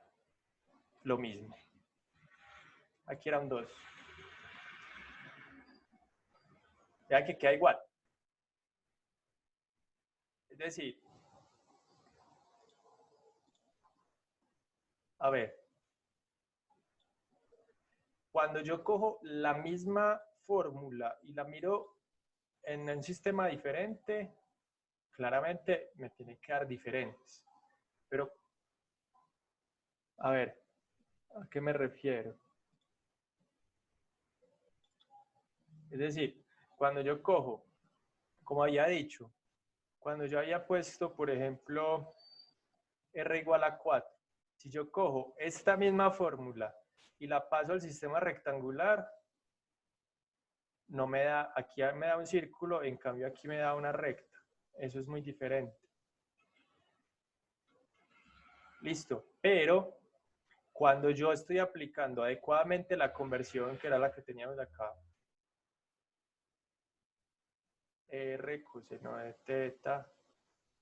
lo mismo. Aquí era un 2. Ya que queda igual. Es decir, a ver, cuando yo cojo la misma fórmula y la miro en un sistema diferente, claramente me tiene que dar diferentes. Pero, a ver, ¿a qué me refiero? Es decir, cuando yo cojo, como había dicho, cuando yo había puesto, por ejemplo, R igual a 4, si yo cojo esta misma fórmula y la paso al sistema rectangular, no me da, aquí me da un círculo, en cambio aquí me da una recta. Eso es muy diferente. Listo, pero cuando yo estoy aplicando adecuadamente la conversión, que era la que teníamos acá, R coseno de teta,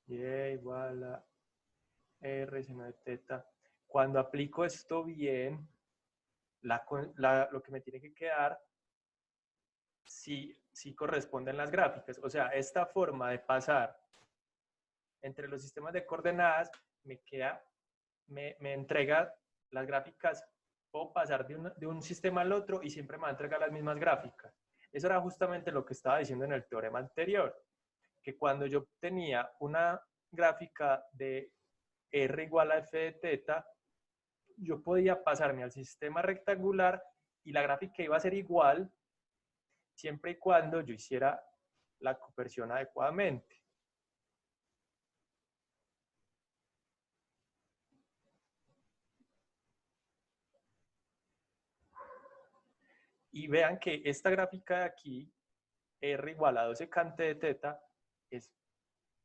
y igual a R seno de teta. Cuando aplico esto bien, lo que me tiene que quedar sí corresponden las gráficas. O sea, esta forma de pasar entre los sistemas de coordenadas me entrega las gráficas. Puedo pasar de un sistema al otro y siempre me va a entregar las mismas gráficas. Eso era justamente lo que estaba diciendo en el teorema anterior, que cuando yo tenía una gráfica de R igual a F de teta, yo podía pasarme al sistema rectangular y la gráfica iba a ser igual siempre y cuando yo hiciera la conversión adecuadamente. Y vean que esta gráfica de aquí, R igual a 12 cante de teta, es,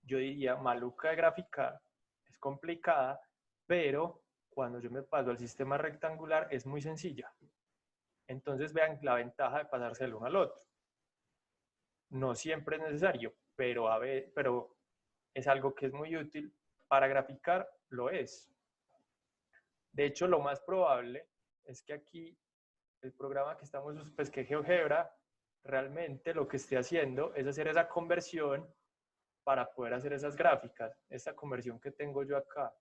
yo diría, maluca de gráfica, es complicada, pero cuando yo me paso al sistema rectangular es muy sencilla. Entonces vean la ventaja de pasarse el uno al otro. No siempre es necesario, pero es algo que es muy útil para graficar, lo es. De hecho, lo más probable es que aquí el programa que estamos, pues que GeoGebra, realmente lo que esté haciendo es hacer esa conversión para poder hacer esas gráficas, esta conversión que tengo yo acá.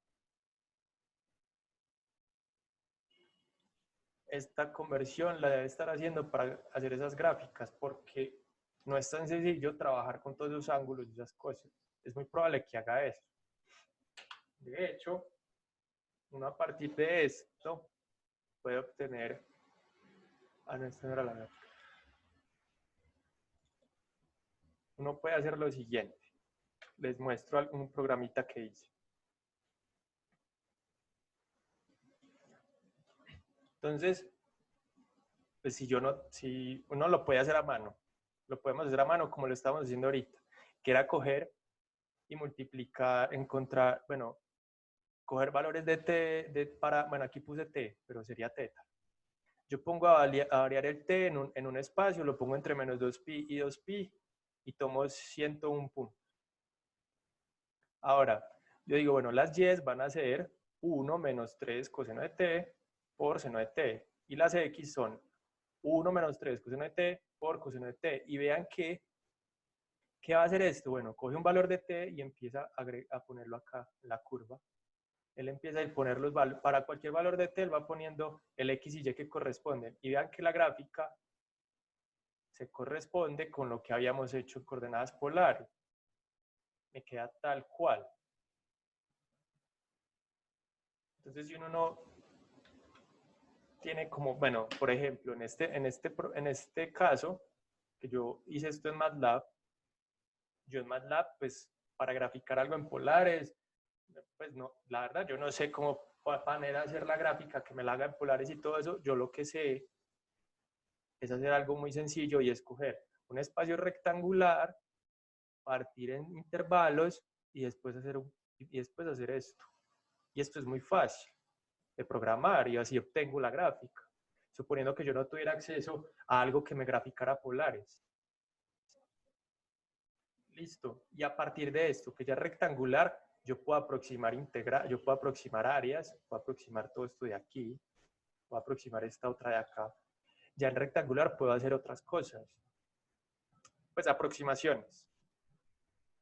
Esta conversión la debe estar haciendo para hacer esas gráficas, porque no es tan sencillo trabajar con todos esos ángulos y esas cosas. Es muy probable que haga eso. De hecho, uno a partir de esto puede obtener... Ah, no, esta no era la gráfica. Uno puede hacer lo siguiente. Les muestro un programita que hice. Entonces, pues si uno lo puede hacer a mano, lo podemos hacer a mano como lo estamos haciendo ahorita, que era coger y multiplicar, encontrar, bueno, coger valores de t, bueno, aquí puse t, pero sería teta. Yo pongo a variar el t en un espacio, lo pongo entre menos 2pi y 2pi y tomo 101 puntos. Ahora, yo digo, bueno, las y van a ser 1 menos 3 coseno de t por seno de t. Y las x son 1 menos 3 coseno de t por coseno de t. Y vean ¿qué va a hacer esto? Bueno, coge un valor de t y empieza a ponerlo acá en la curva. Él empieza a poner los valores. Para cualquier valor de t, él va poniendo el x y y que corresponden. Y vean que la gráfica se corresponde con lo que habíamos hecho en coordenadas polares. Me queda tal cual. Entonces, si uno no tiene como, bueno, por ejemplo, en este caso, que yo hice esto en MATLAB, yo en MATLAB, pues, para graficar algo en polares, pues no, la verdad, yo no sé cómo manera de hacer la gráfica, que me la haga en polares y todo eso. Yo lo que sé es hacer algo muy sencillo y escoger un espacio rectangular, partir en intervalos y después hacer esto. Y esto es muy fácil de programar y así obtengo la gráfica, suponiendo que yo no tuviera acceso a algo que me graficara polares. Listo. Y a partir de esto, que ya es rectangular, yo puedo aproximar áreas, puedo aproximar todo esto de aquí, puedo aproximar esta otra de acá. Ya en rectangular puedo hacer otras cosas. Pues aproximaciones.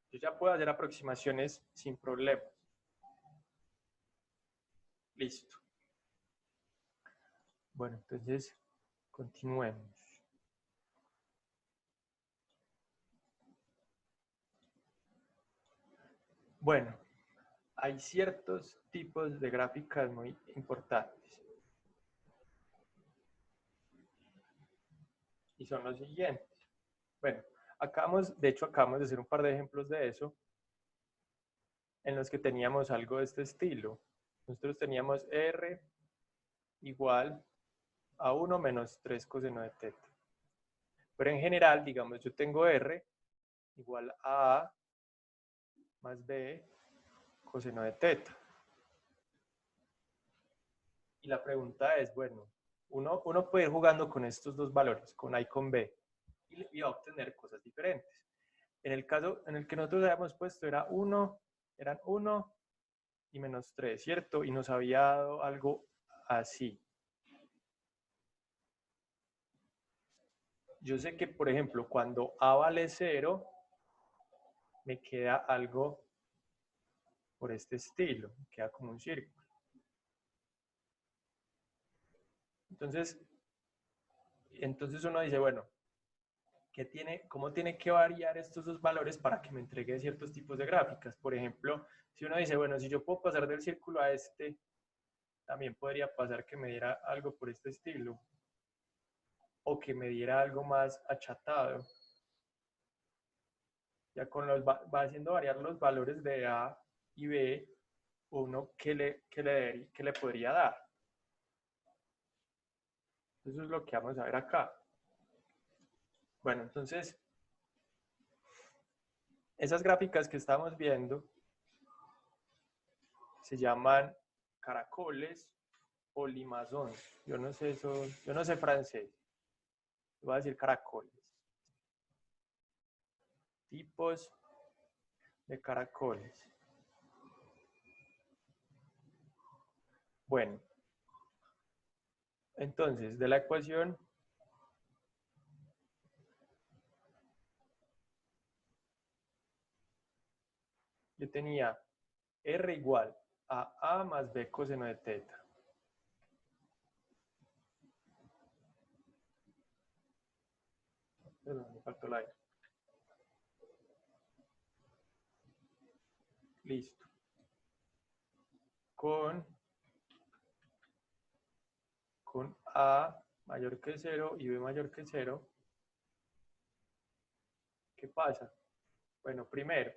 Yo ya puedo hacer aproximaciones sin problemas. Listo. Bueno, entonces continuemos. Bueno, hay ciertos tipos de gráficas muy importantes. Y son los siguientes. Bueno, acabamos de hacer un par de ejemplos de eso, en los que teníamos algo de este estilo. Nosotros teníamos R igual a 1 menos 3 coseno de teta. Pero en general, digamos, yo tengo R igual a A más B coseno de teta. Y la pregunta es, bueno, uno puede ir jugando con estos dos valores, con A y con B, y va a obtener cosas diferentes. En el caso en el que nosotros habíamos puesto eran 1 y menos 3, ¿cierto? Y nos había dado algo así. Yo sé que, por ejemplo, cuando A vale 0, me queda algo por este estilo, me queda como un círculo. Entonces uno dice, bueno, ¿cómo tiene que variar estos dos valores para que me entregue ciertos tipos de gráficas? Por ejemplo, si uno dice, bueno, si yo puedo pasar del círculo a este, también podría pasar que me diera algo por este estilo, o que me diera algo más achatado. Ya va haciendo variar los valores de A y B, uno que le podría dar. Eso es lo que vamos a ver acá. Bueno, entonces, esas gráficas que estamos viendo se llaman caracoles o limazón. Yo no sé francés. Voy a decir caracoles. Tipos de caracoles. Bueno, entonces, de la ecuación yo tenía R igual a A más B coseno de teta. Perdón, me faltó la E. Listo. Con A mayor que 0 y B mayor que 0. ¿Qué pasa? Bueno, primero,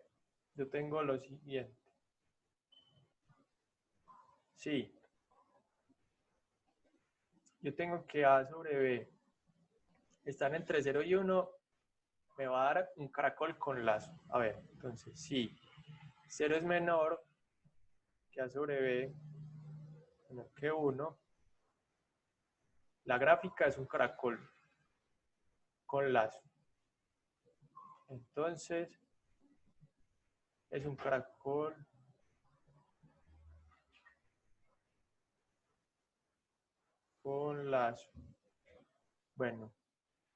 yo tengo lo siguiente. Sí. Yo tengo que A sobre B están entre 0 y 1, me va a dar un caracol con lazo. A ver, entonces, si 0 es menor que A sobre B, menor que 1, la gráfica es un caracol con lazo. Entonces, es un caracol con lazo. Bueno,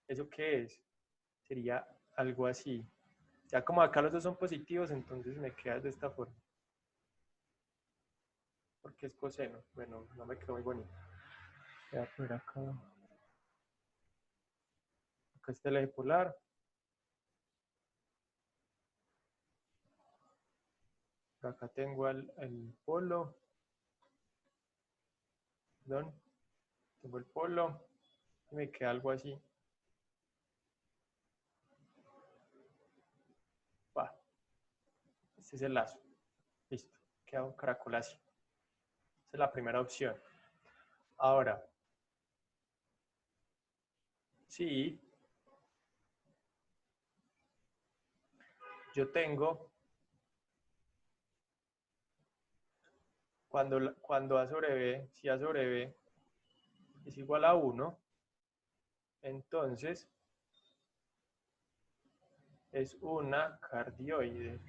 ¿eso qué es? Sería algo así. Ya como acá los dos son positivos, entonces me queda de esta forma. Porque es coseno. Bueno, no me quedó muy bonito. Voy a poner acá. Acá está el eje polar. Acá tengo el polo. Perdón. Tengo el polo. Y me queda algo así. Va. Este es el lazo. Listo. Queda un caracol así. Esa es la primera opción. Ahora, Sí, yo tengo, cuando A sobre B, si A sobre B es igual a 1, entonces es una cardioide.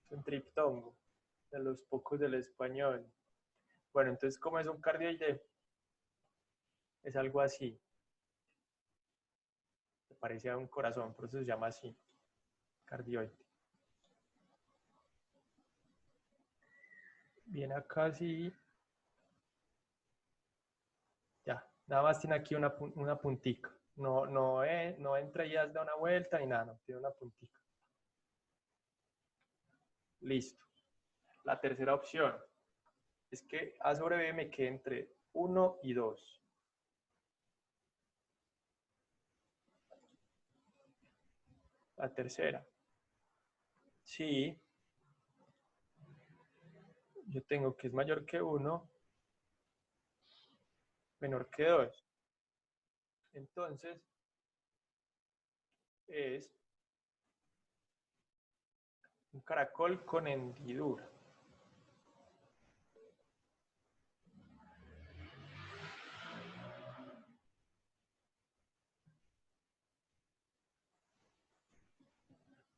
Es un triptongo, de los pocos del español. Bueno, entonces, ¿cómo es un cardioide? Es algo así. Se parece a un corazón, por eso se llama así, cardioide. Viene acá así. Ya, nada más tiene aquí una puntica. No entra y da una vuelta ni nada, no, tiene una puntica. Listo. La tercera opción es que A sobre B me quede entre 1 y 2. La tercera. Sí. Yo tengo que es mayor que 1, menor que 2. Entonces, es un caracol con hendidura.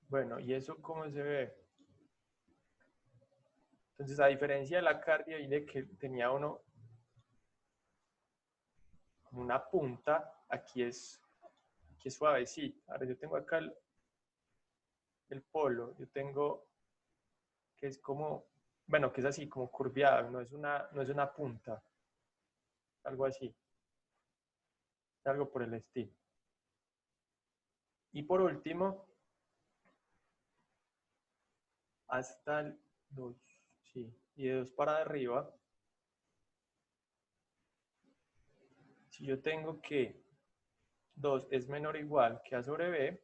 Bueno, ¿y eso cómo se ve? Entonces, a diferencia de la cardioide que tenía uno como una punta, aquí es suavecito. Ahora yo tengo acá el polo, yo tengo que es como, bueno, que es así, como curviado, no es una punta, algo así, algo por el estilo. Y por último, hasta el 2, sí, y de 2 para arriba, si yo tengo que 2 es menor o igual que A sobre B,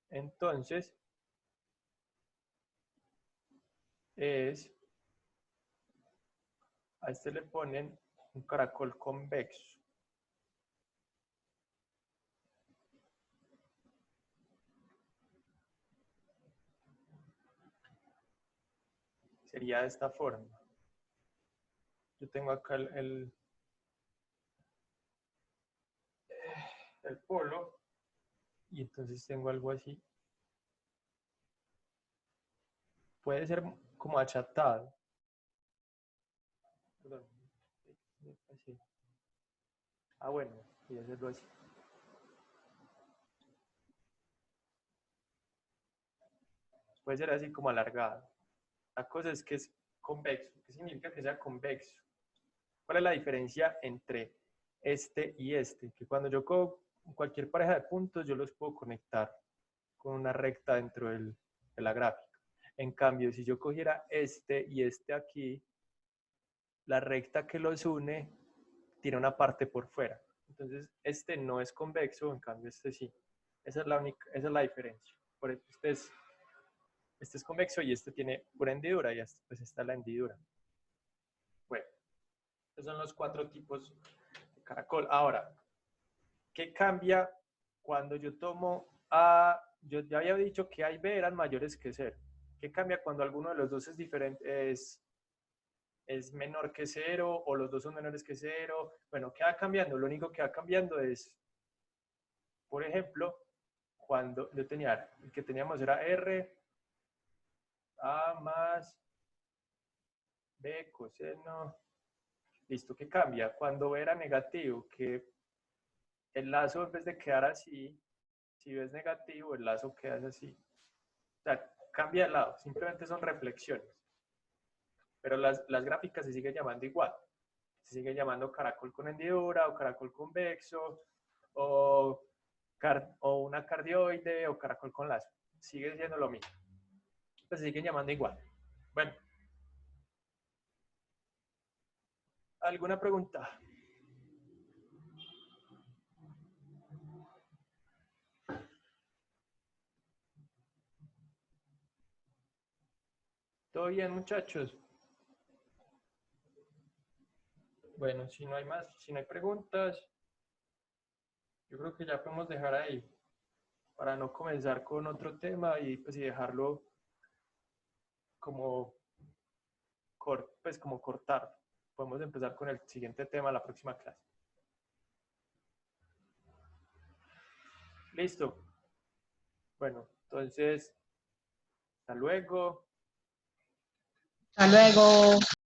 entonces a este le ponen un caracol convexo. Sería de esta forma. Yo tengo acá el polo y entonces tengo algo así. Puede ser como achatado. Perdón. Así. Ah, bueno, voy a hacerlo así. Puede ser así como alargado. La cosa es que es convexo. ¿Qué significa que sea convexo? ¿Cuál es la diferencia entre este y este? Que cuando yo cojo cualquier pareja de puntos, yo los puedo conectar con una recta dentro de la gráfica. En cambio, si yo cogiera este y este aquí, la recta que los une tiene una parte por fuera. Entonces, este no es convexo, en cambio este sí. Esa es la diferencia. Por eso este es convexo y este tiene pura hendidura y pues está la hendidura. Bueno, estos son los 4 tipos de caracol. Ahora, ¿qué cambia cuando yo tomo A? Yo ya había dicho que A y B eran mayores que 0. ¿Qué cambia cuando alguno de los dos es diferente, es menor que 0 o los dos son menores que 0? Bueno, ¿qué va cambiando? Lo único que va cambiando es, por ejemplo, cuando yo tenía, el que teníamos era R, A más B coseno. Listo, ¿qué cambia? Cuando B era negativo, que el lazo en vez de quedar así, si B es negativo, el lazo queda así. O sea, cambia de lado, simplemente son reflexiones. Pero las gráficas se siguen llamando igual. Se sigue llamando caracol con hendidura o caracol convexo o una cardioide o caracol con lazo. Sigue siendo lo mismo. Pues se siguen llamando igual. Bueno. ¿Alguna pregunta? ¿Todo bien, muchachos? Bueno, si no hay más, si no hay preguntas, yo creo que ya podemos dejar ahí para no comenzar con otro tema y pues y dejarlo como, pues, como cortar. Podemos empezar con el siguiente tema la próxima clase. Listo. Bueno, entonces, hasta luego. Hasta luego.